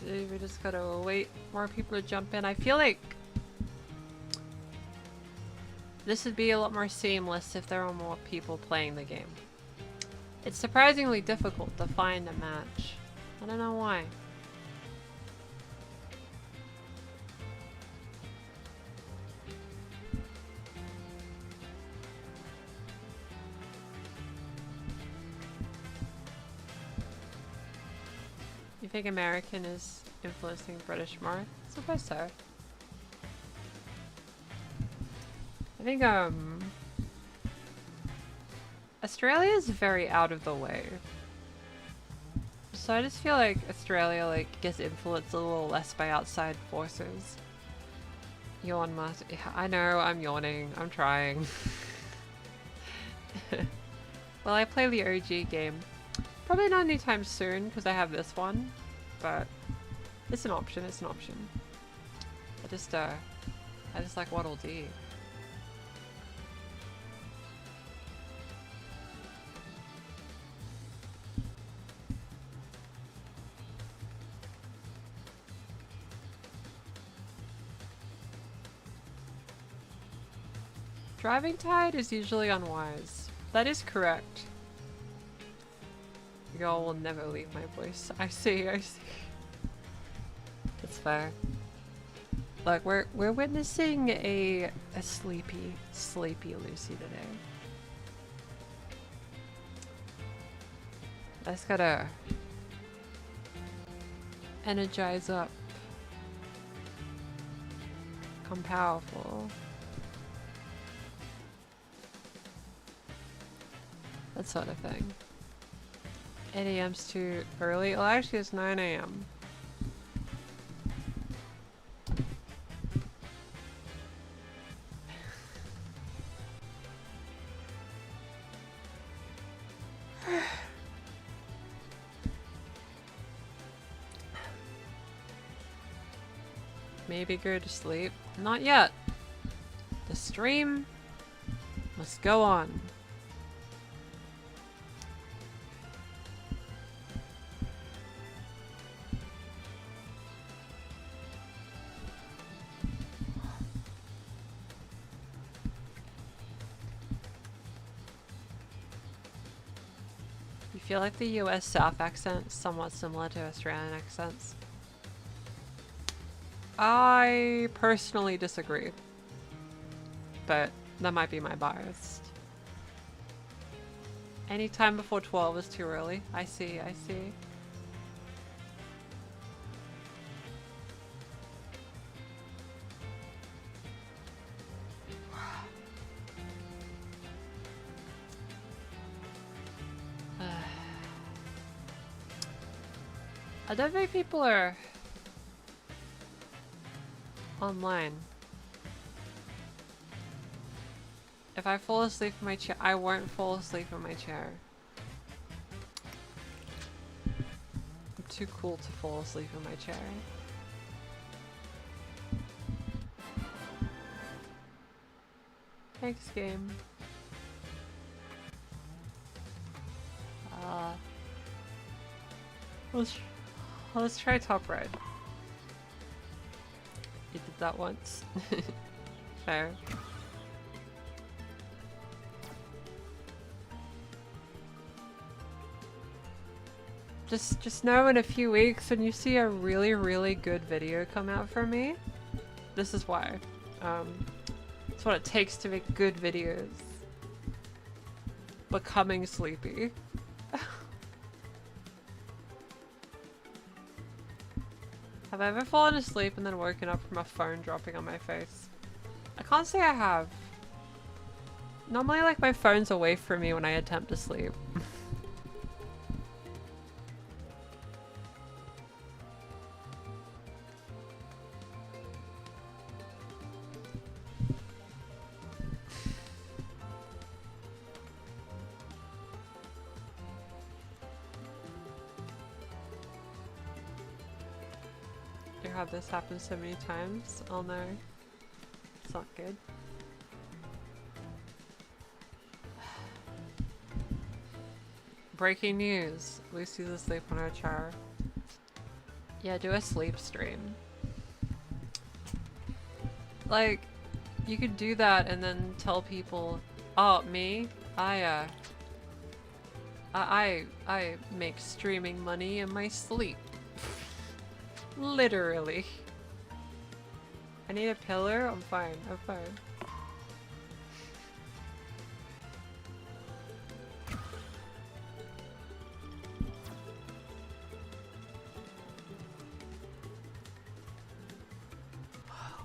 We just gotta wait more people to jump in. I feel like this would be a lot more seamless if there were more people playing the game. It's surprisingly difficult to find a match. I don't know why. You think American is influencing British more? I suppose so. I think, Australia is very out of the way. So I just feel like Australia, like, gets influenced a little less by outside forces. Yawn must. Yeah, I know, I'm yawning. I'm trying. Well, I play the OG game. Probably not anytime soon, because I have this one. But it's an option, it's an option. I just like Waddle Dee. Driving tide is usually unwise. That is correct. Y'all will never leave my voice. I see, I see. That's fair. Like we're witnessing a sleepy Lucy today. I just gotta energize up. Become powerful. That sort of thing. 8 a.m.'s too early. Well, actually, it's 9 a.m. Maybe go to sleep. Not yet. The stream must go on. I feel like the US South accent is somewhat similar to Australian accents. I personally disagree, but that might be my bias. Any time before 12 is too early. I see, I see. I don't think people are online. If I fall asleep in my chair, I won't fall asleep in my chair. I'm too cool to fall asleep in my chair. Thanks, game. Let's try top right. You did that once. Fair. Just know in a few weeks when you see a really good video come out from me, this is why. It's what it takes to make good videos. Becoming sleepy. Have I ever fallen asleep and then woken up from a phone dropping on my face? I can't say I have. Normally, like, my phone's away from me when I attempt to sleep. This happens so many times. Oh no. It's not good. Breaking news. Lucy's asleep on her chair. Yeah, do a sleep stream. Like, you could do that and then tell people, oh, me? I make streaming money in my sleep. Literally. I need a pillar? I'm fine, I'm fine.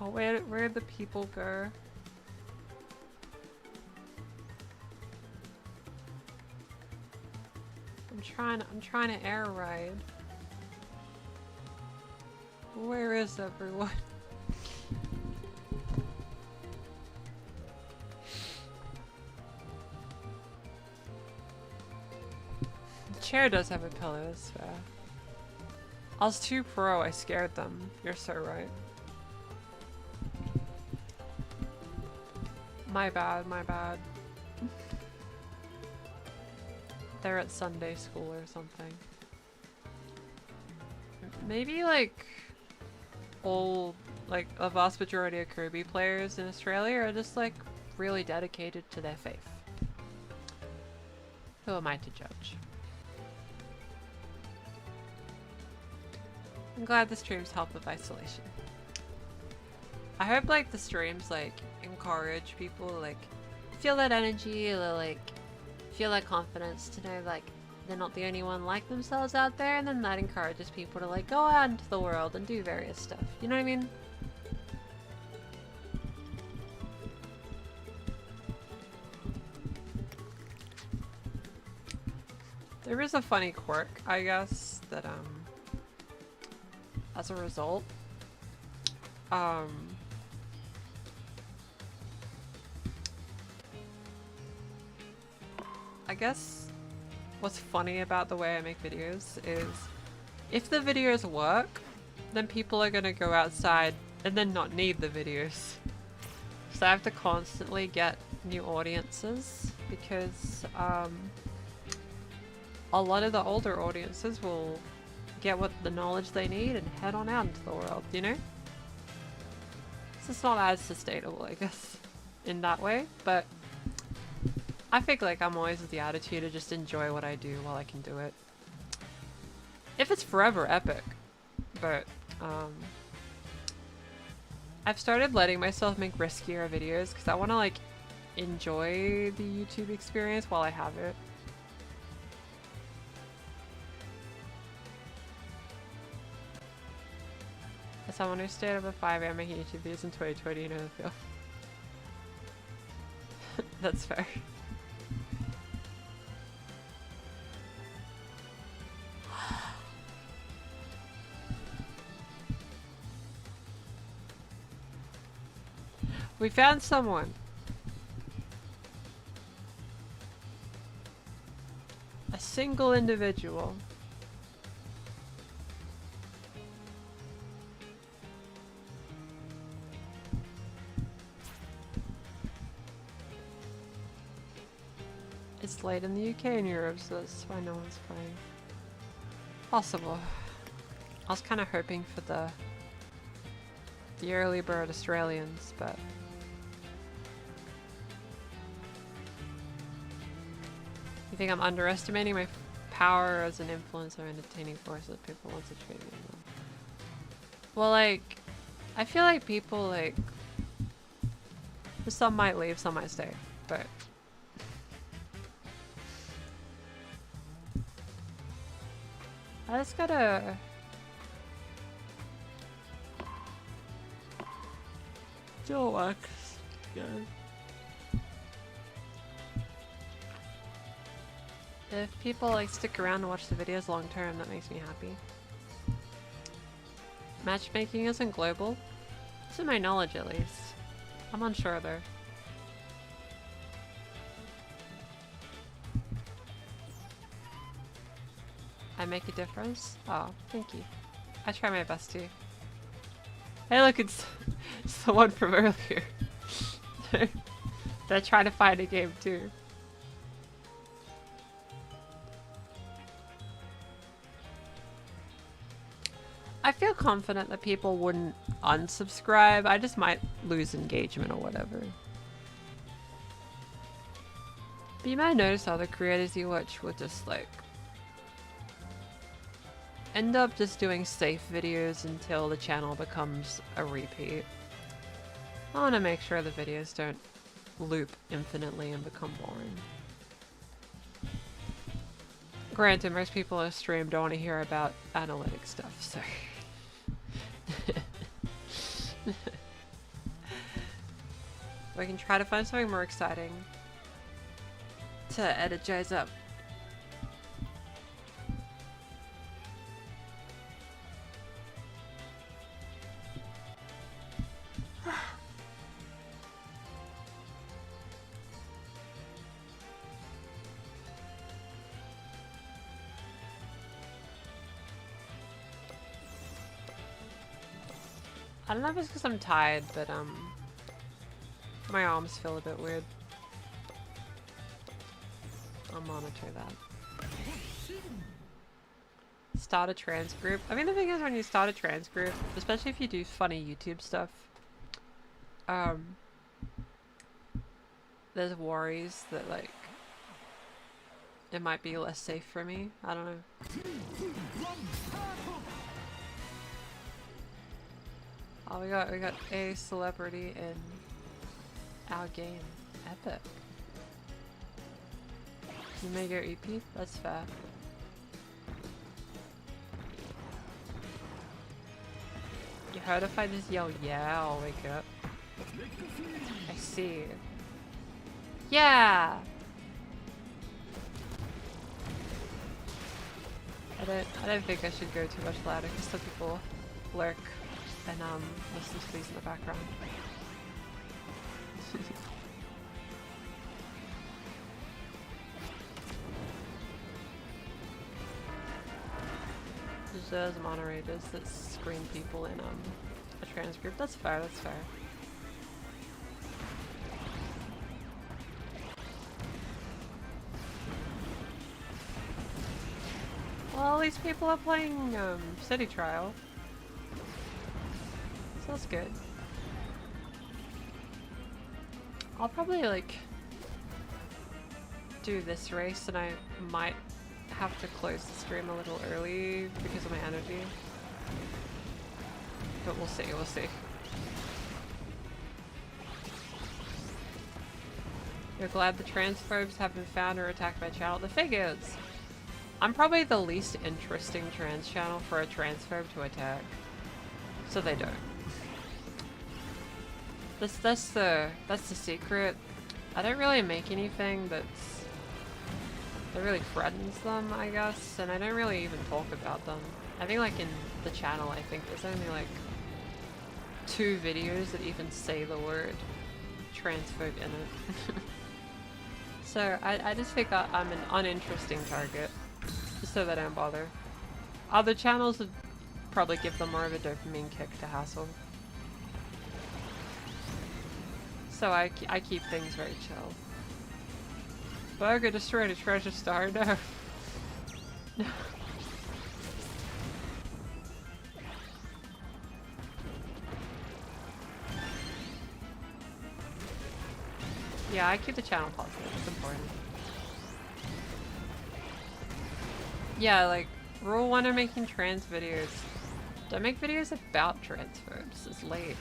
Oh, where'd the people go? I'm trying to air ride. Where is everyone? The chair does have a pillow, that's fair. I was too pro, I scared them. You're so right. My bad, my bad. They're at Sunday school or something. Maybe like a vast majority of Kirby players in Australia are just like really dedicated to their faith. Who am I to judge? I'm glad the streams help with isolation. I hope like the streams like encourage people like feel that energy or like feel that confidence to know like they're not the only one like themselves out there, and then that encourages people to like go out into the world and do various stuff. You know what I mean? There is a funny quirk, I guess, that as a result, I guess what's funny about the way I make videos is if the videos work, then people are gonna go outside and then not need the videos. So I have to constantly get new audiences because a lot of the older audiences will get what the knowledge they need and head on out into the world, you know? So it's not as sustainable, I guess, in that way, but I think like I'm always with the attitude to just enjoy what I do while I can do it. If it's forever, epic. But I've started letting myself make riskier videos because I want to like enjoy the YouTube experience while I have it. As someone who stayed up at 5 AM making YouTube videos in 2020, you know the feel. That's fair. We found someone. A single individual. It's late in the UK and Europe, so that's why no one's playing. Possible. I was kind of hoping for the early bird Australians, but you think I'm underestimating my power as an influencer and entertaining force that people want to treat me? Well, like, I feel like people, like, some might leave, some might stay, but I just gotta chillax again. If people like stick around and watch the videos long term, that makes me happy. Matchmaking isn't global. To my knowledge, at least. I'm unsure though. I make a difference? Oh, thank you. I try my best to. Hey look, it's the one from earlier. They're trying to find a game too. I feel confident that people wouldn't unsubscribe. I just might lose engagement or whatever. But you might notice other creators you watch will just like end up just doing safe videos until the channel becomes a repeat. I want to make sure the videos don't loop infinitely and become boring. Granted, most people on stream don't want to hear about analytic stuff, so... We can try to find something more exciting to energize up. I don't know if it's because I'm tired, but my arms feel a bit weird. I'll monitor that. Start a trans group. I mean, the thing is, when you start a trans group, especially if you do funny YouTube stuff, there's worries that like it might be less safe for me. I don't know. Oh, we got a celebrity in our game. Epic. You may go EP? That's fair. You heard if I just yell yeah, I'll wake up. I see. Yeah! I don't think I should go too much louder because some people lurk and listen to these in the background. There's moderators that screen people in a trans group. That's fair, that's fair. Well, at least people are playing City Trial. So that's good. I'll probably like do this race and I might have to close the stream a little early because of my energy. But we'll see, we'll see. You're glad the transphobes have been found or attacked by channel? The figures! I'm probably the least interesting trans channel for a transphobe to attack. So they don't. That's the secret. I don't really make anything that really threatens them, I guess, and I don't really even talk about them. I think like in the channel, I think there's only like 2 videos that even say the word transphobe in it. So I just think I'm an uninteresting target, so that I don't bother. Other channels would probably give them more of a dopamine kick to hassle. So I keep things very chill. Burger destroyed a treasure star, no. No. Yeah, I keep the channel positive, it's important. Yeah, like, rule 1 of making trans videos. Don't make videos about transphobes, it's lame.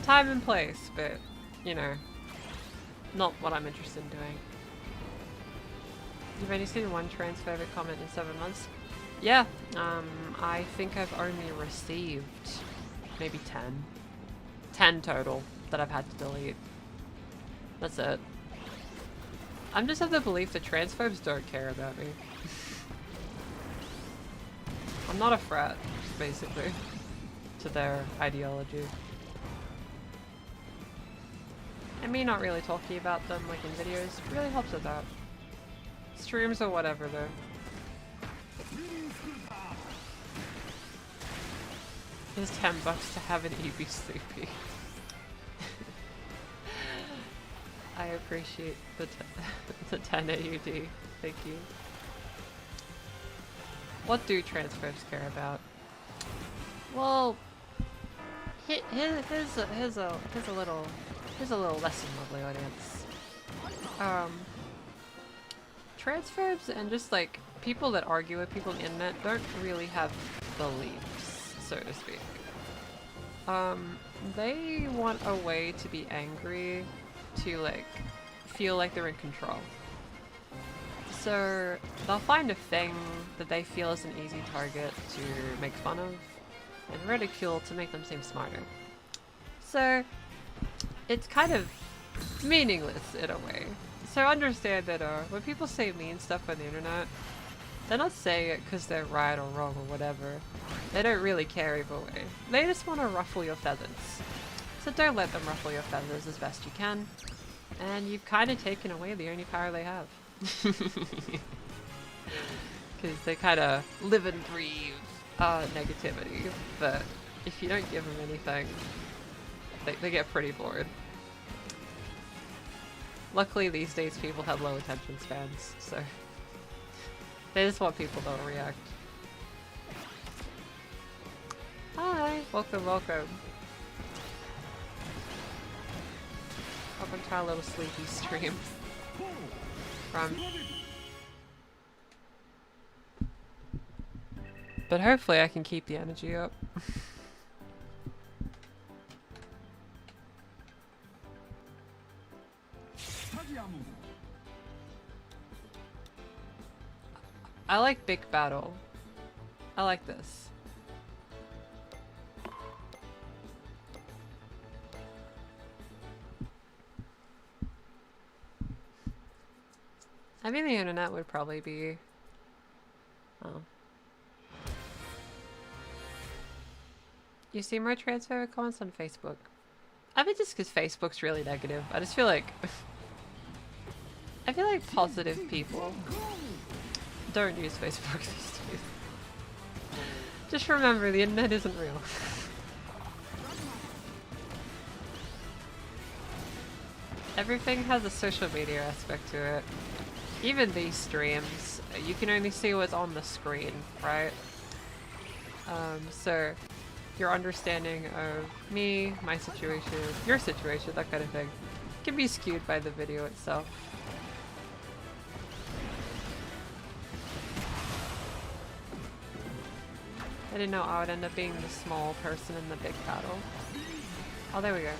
Time and place, but, you know, not what I'm interested in doing. You've only seen 1 transphobic comment in 7 months? Yeah, I think I've only received maybe 10. 10 total that I've had to delete. That's it. I'm just of the belief that transphobes don't care about me. I'm not a threat, basically, to their ideology. And me not really talking about them like in videos really helps with that. Streams or whatever though. It's $10 to have an EB sleepy. I appreciate the 10 AUD. Thank you. what do transphobes care about? Well, here's a little lesson, lovely audience. Transphobes and just like people that argue with people on the internet don't really have beliefs, so to speak. They want a way to be angry, to like feel like they're in control. So they'll find a thing that they feel is an easy target to make fun of and ridicule to make them seem smarter. So it's kind of meaningless in a way. So understand that when people say mean stuff on the internet, they're not saying it because they're right or wrong or whatever. They don't really care either way. They just want to ruffle your feathers. So don't let them ruffle your feathers as best you can. And you've kind of taken away the only power they have. Because they kind of live and breathe negativity. But if you don't give them anything, they get pretty bored. Luckily these days people have low attention spans, so they just want people to react. Hi! Welcome, welcome. Welcome to our little sleepy stream. But hopefully I can keep the energy up. I like big battle. I like this. I mean, the internet would probably be... Oh. You see more transphobic comments on Facebook? I mean, just because Facebook's really negative. I just feel like... I feel like positive people don't use Facebook these days. Just remember, the internet isn't real. Everything has a social media aspect to it. Even these streams, you can only see what's on the screen, right? So your understanding of me, my situation, your situation, that kind of thing, can be skewed by the video itself. I didn't know I would end up being the small person in the big battle. Oh, there we go.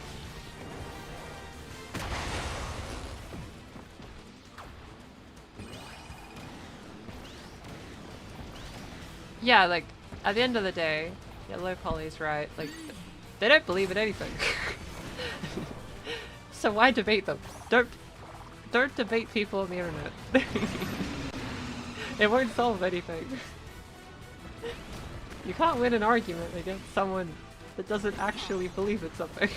Yeah, like, at the end of the day, Yellow Polly's right, like, they don't believe in anything. So why debate them? Don't debate people on the internet. It won't solve anything. You can't win an argument against someone that doesn't actually believe in something.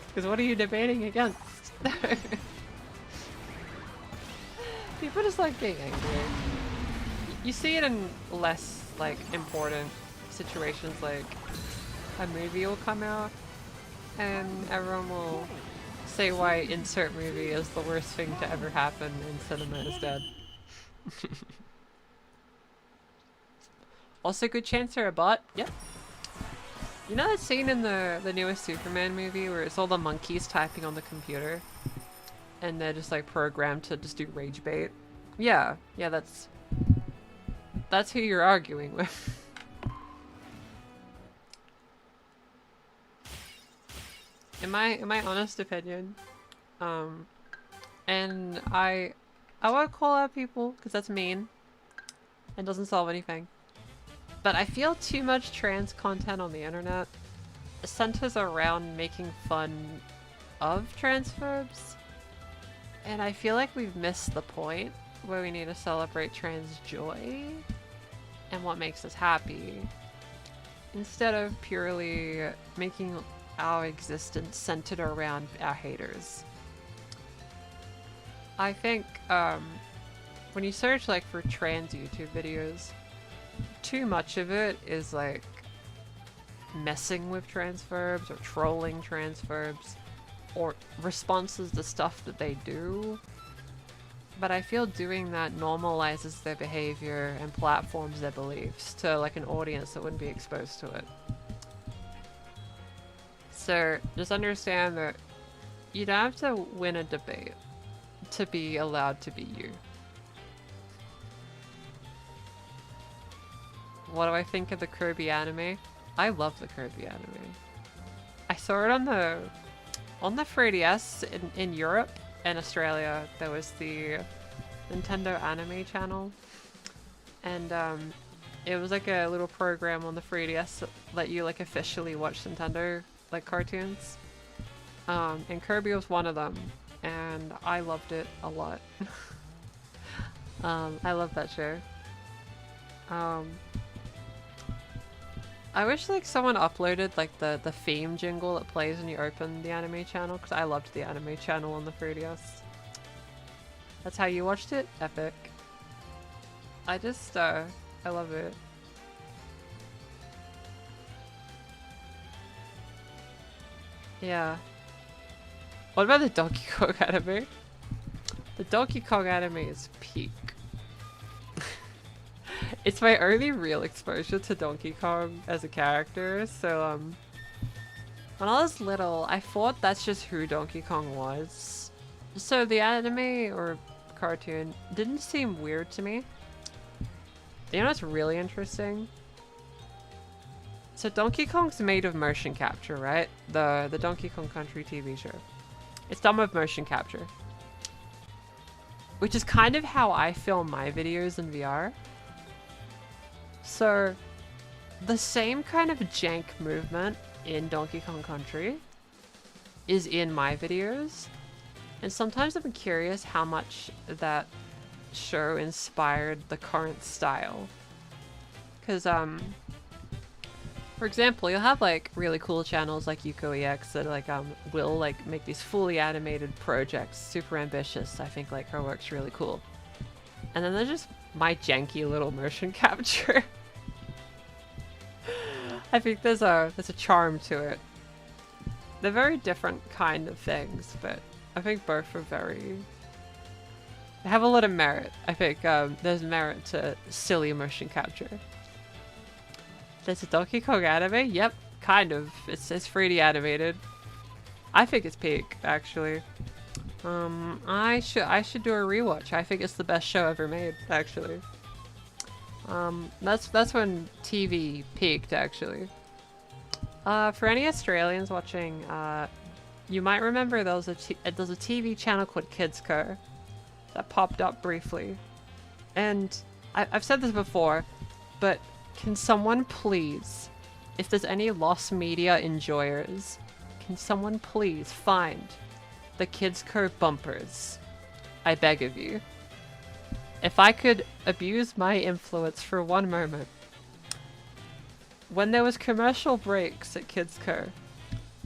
Because what are you debating against? People just like being angry. You see it in less, like, important situations, like a movie will come out and everyone will say why insert movie is the worst thing to ever happen and cinema is dead. Also, good chance they're a bot. Yep. You know that scene in the newest Superman movie where it's all the monkeys typing on the computer? And they're just like programmed to just do rage bait? Yeah. Yeah, that's who you're arguing with. In my honest opinion, and I won't call out people because that's mean and doesn't solve anything. But I feel too much trans content on the internet centers around making fun of transphobes, and I feel like we've missed the point where we need to celebrate trans joy and what makes us happy, instead of purely making our existence centered around our haters. I think when you search like for trans YouTube videos, too much of it is like messing with transphobes or trolling transphobes or responses to stuff that they do but I feel doing that normalizes their behavior and platforms their beliefs to like an audience that wouldn't be exposed to it. So just understand that you don't have to win a debate to be allowed to be you. What do I think of the Kirby anime? I love the Kirby anime. I saw it on the 3DS in Europe and Australia. There was the Nintendo Anime channel, and it was like a little program on the 3DS that let you like officially watch Nintendo like cartoons. And Kirby was one of them, and I loved it a lot. I love that show. I wish like someone uploaded like the theme jingle that plays when you open the anime channel, because I loved the anime channel on the 3DS. That's how you watched it? Epic. I just, I love it. Yeah. What about the Donkey Kong anime? The Donkey Kong anime is peak. It's my only real exposure to Donkey Kong as a character, so when I was little, I thought that's just who Donkey Kong was. So the anime or cartoon didn't seem weird to me. You know what's really interesting? So Donkey Kong's made of motion capture, right? The Donkey Kong Country TV show. It's done with motion capture. Which is kind of how I film my videos in VR. So, the same kind of jank movement in Donkey Kong Country is in my videos. And sometimes I'm curious how much that show inspired the current style. Because, for example, you'll have like really cool channels like YukoEX that like will like make these fully animated projects, super ambitious. I think like her work's really cool. And then there's just my janky little motion capture. I think there's a charm to it. They're very different kind of things, but I think both are they have a lot of merit. I think there's merit to silly motion capture. There's a Donkey Kong anime? Yep, kind of. It's 3D animated. I think it's peak, actually. I should do a rewatch. I think it's the best show ever made, actually. That's when TV peaked, actually. For any Australians watching, you might remember there's a TV channel called KidsCo that popped up briefly. And I've said this before, but can someone please, if there's any lost media enjoyers, can someone please find the KidsCo bumpers? I beg of you. If I could abuse my influence for one moment. When there was commercial breaks at KidsCo,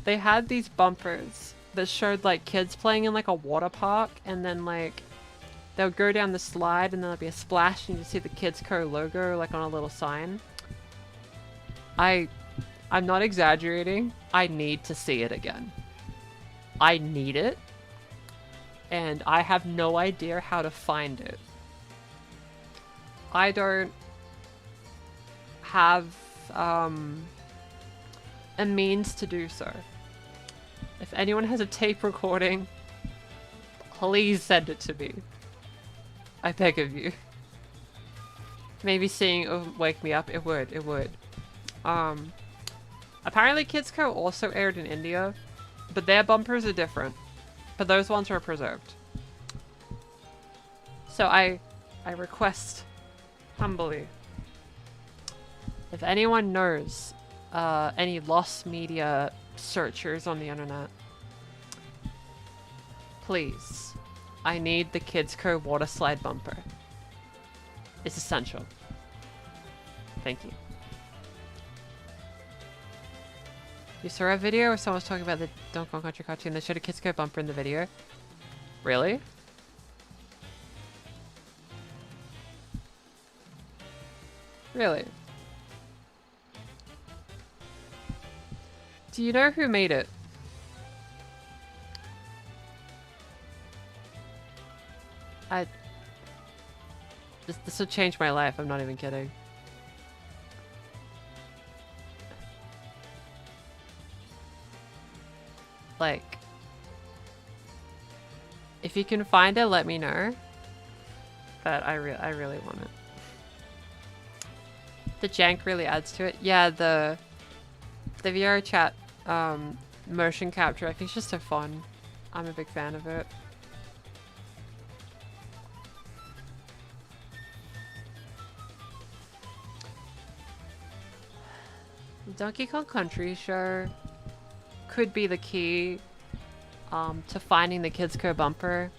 they had these bumpers that showed like kids playing in like a water park, and then like they would go down the slide and then there'd be a splash and you'd see the KidsCo logo like on a little sign. I'm not exaggerating. I need to see it again. I need it. And I have no idea how to find it. I don't have a means to do so. If anyone has a tape recording, please send it to me. I beg of you. Maybe seeing it would wake me up. It would. Apparently KidsCo also aired in India, but their bumpers are different. But those ones are preserved. So I request humbly, if anyone knows any lost media searchers on the internet, please, I need the KidsCo water slide bumper. It's essential. Thank you. You saw a video where someone was talking about the Donkey Kong Country cartoon. They showed a KidsCo bumper in the video. Really? Really? Do you know who made it? I... This would change my life, I'm not even kidding. Like... If you can find it, let me know. But I really want it. The jank really adds to it. Yeah, the VR chat motion capture, I think it's just so fun. I'm a big fan of it. Donkey Kong Country show could be the key to finding the Kids Co bumper.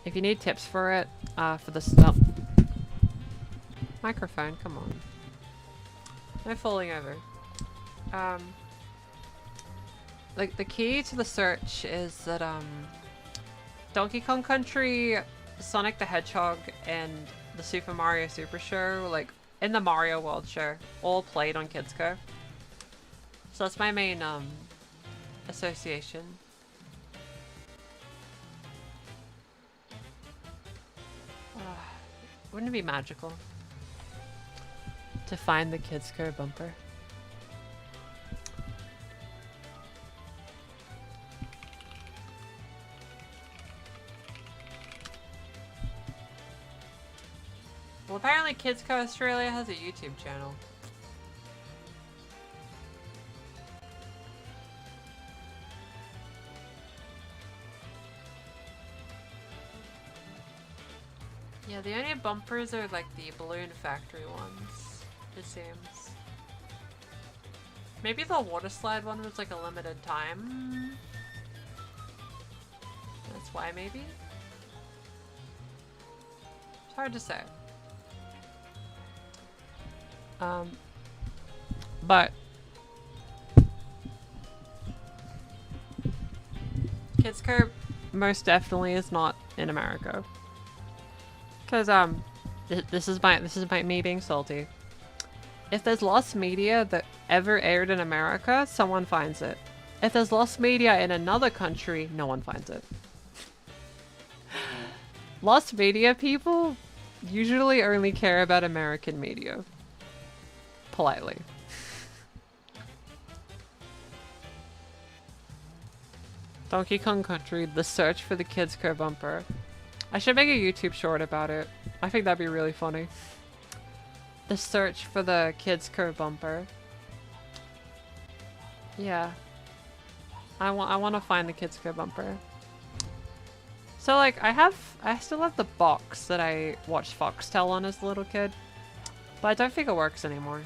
If you need tips for it, for the stuff. Microphone, come on. No falling over. Like the key to the search is that Donkey Kong Country, Sonic the Hedgehog, and the Super Mario Super Show, like in the Mario World show, all played on Kids Co. So that's my main association. Wouldn't it be magical to find the Kids Co bumper? Well, apparently Kids Co Australia has a YouTube channel. Yeah, the only bumpers are like the Balloon Factory ones, it seems. Maybe the water slide one was like a limited time. That's why, maybe? It's hard to say. But Kids Co most definitely is not in America. Cause this is me being salty. If there's lost media that ever aired in America, someone finds it. If there's lost media in another country, no one finds it. Lost media people usually only care about American media. Politely. Donkey Kong Country, the search for the Kids Co bumper. I should make a YouTube short about it. I think that'd be really funny. The search for the Kids Co bumper. Yeah. I want to find the Kids Co bumper. So like I still have the box that I watched Foxtel on as a little kid, but I don't think it works anymore.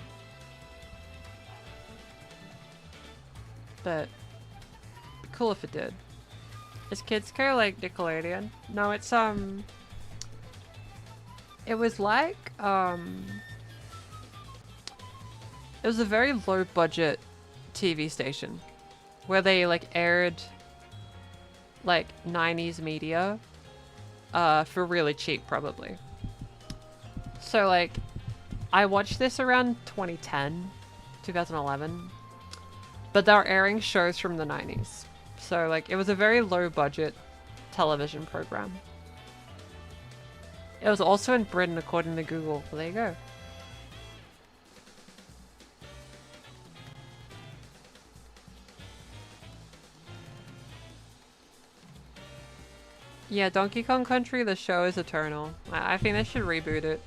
But it'd be cool if it did. Is Kids Co like Nickelodeon? No, it's it was like it was a very low budget TV station where they like aired like 90s media for really cheap probably. So like I watched this around 2010, 2011, but they were airing shows from the 90s. So like it was a very low budget television program. It was also in Britain according to Google. Well, there you go. Yeah, Donkey Kong Country, the show is eternal. I think they should reboot it,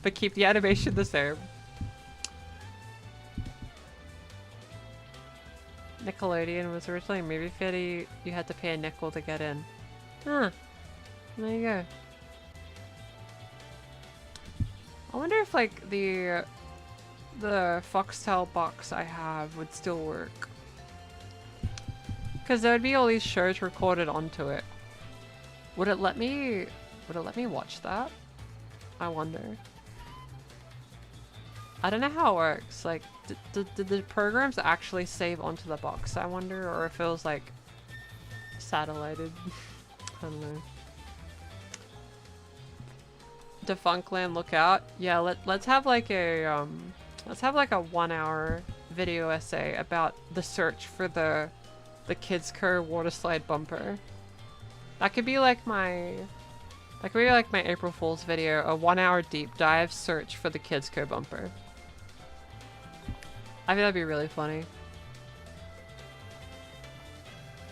but keep the animation the same. Nickelodeon was originally a movie theater. You had to pay a nickel to get in. Huh. There you go. I wonder if like the Foxtel box I have would still work. Because there would be all these shows recorded onto it. Would it let me watch that? I wonder. I don't know how it works. Like, did the programs actually save onto the box, I wonder? Or if it was like satellited. I don't know. Defunctland Lookout. Yeah, let's have like a 1 hour video essay about the search for the Kids Co water slide bumper. That could be like my Like maybe like my April Fool's video, a 1-hour deep dive search for the Kids Co bumper. I think that'd be really funny.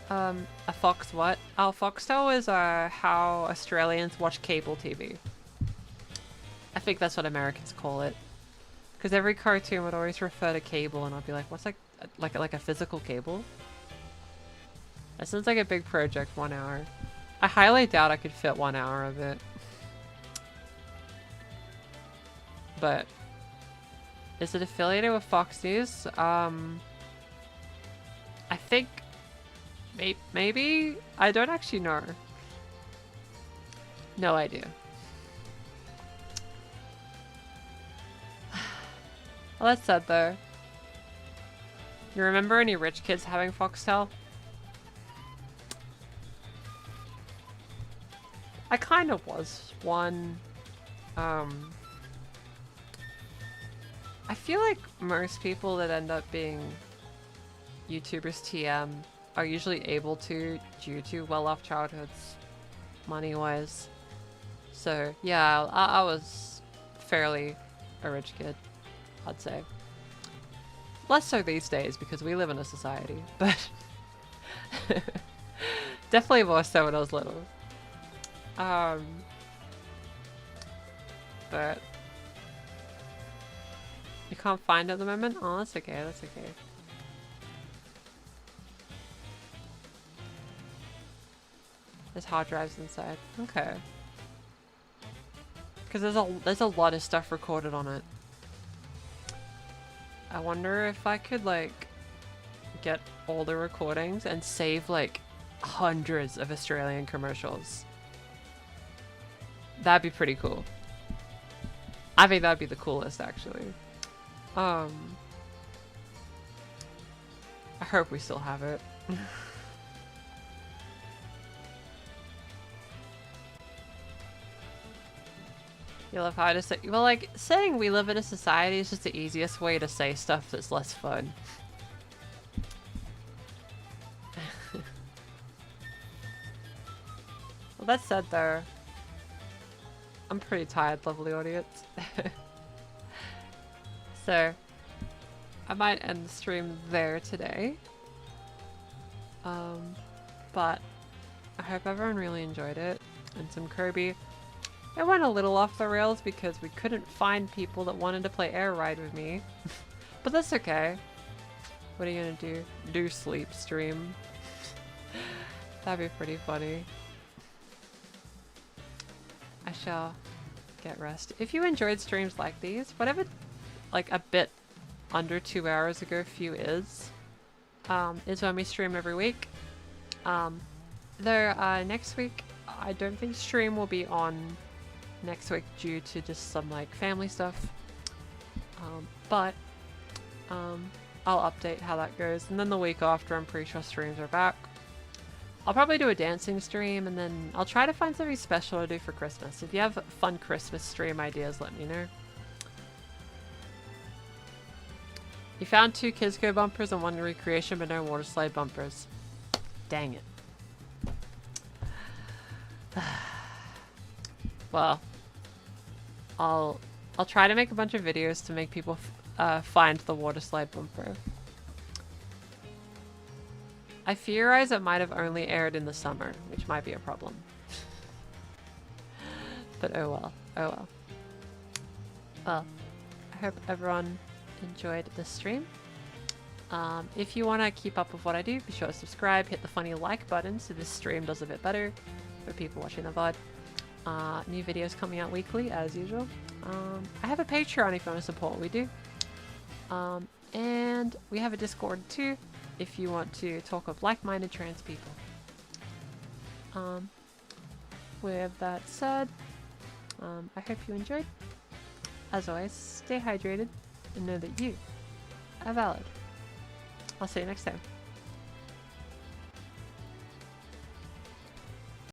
A fox what? Oh, Foxtel is how Australians watch cable TV. I think that's what Americans call it. Because every cartoon would always refer to cable, and I'd be like, what's like a physical cable? That sounds like a big project, 1 hour. I highly doubt I could fit 1 hour of it. But is it affiliated with Fox News? I think maybe? I don't actually know. No idea. Well, that's sad though. You remember any rich kids having Foxtel? I kind of was one. I feel like most people that end up being YouTubers TM are usually able to due to well-off childhoods, money-wise. So yeah, I was fairly a rich kid, I'd say. Less so these days because we live in a society, but definitely more so when I was little. But you can't find it at the moment? Oh, that's okay, that's okay. There's hard drives inside. Okay. Because there's a lot of stuff recorded on it. I wonder if I could like get all the recordings and save like hundreds of Australian commercials. That'd be pretty cool. I think that'd be the coolest actually. I hope we still have it. You love how to say, well, like saying we live in a society is just the easiest way to say stuff that's less fun. Well, that said though, I'm pretty tired, lovely audience. So I might end the stream there today. But I hope everyone really enjoyed it and some Kirby. It went a little off the rails because we couldn't find people that wanted to play Air Ride with me. But that's okay. What are you gonna do? Do sleep stream? That'd be pretty funny. I shall get rest. If you enjoyed streams like these, whatever like a bit under 2 hours ago few is when we stream every week. Though next week I don't think stream will be on next week due to just some like family stuff. But I'll update how that goes, and then the week after I'm pretty sure streams are back. I'll probably do a dancing stream, and then I'll try to find something special to do for Christmas. If you have fun Christmas stream ideas, let me know. You found 2 Kids Co bumpers and 1 recreation, but no water slide bumpers. Dang it. Well, I'll try to make a bunch of videos to make people find the water slide bumper. I theorize it might have only aired in the summer, which might be a problem. But oh well, oh well. Well, I hope everyone enjoyed this stream. If you want to keep up with what I do, be sure to subscribe, hit the funny like button so this stream does a bit better for people watching the VOD. New videos coming out weekly as usual. I have a Patreon if you want to support what we do. And we have a Discord too if you want to talk with like-minded trans people. With that said, I hope you enjoyed. As always, stay hydrated and know that you are valid. I'll see you next time.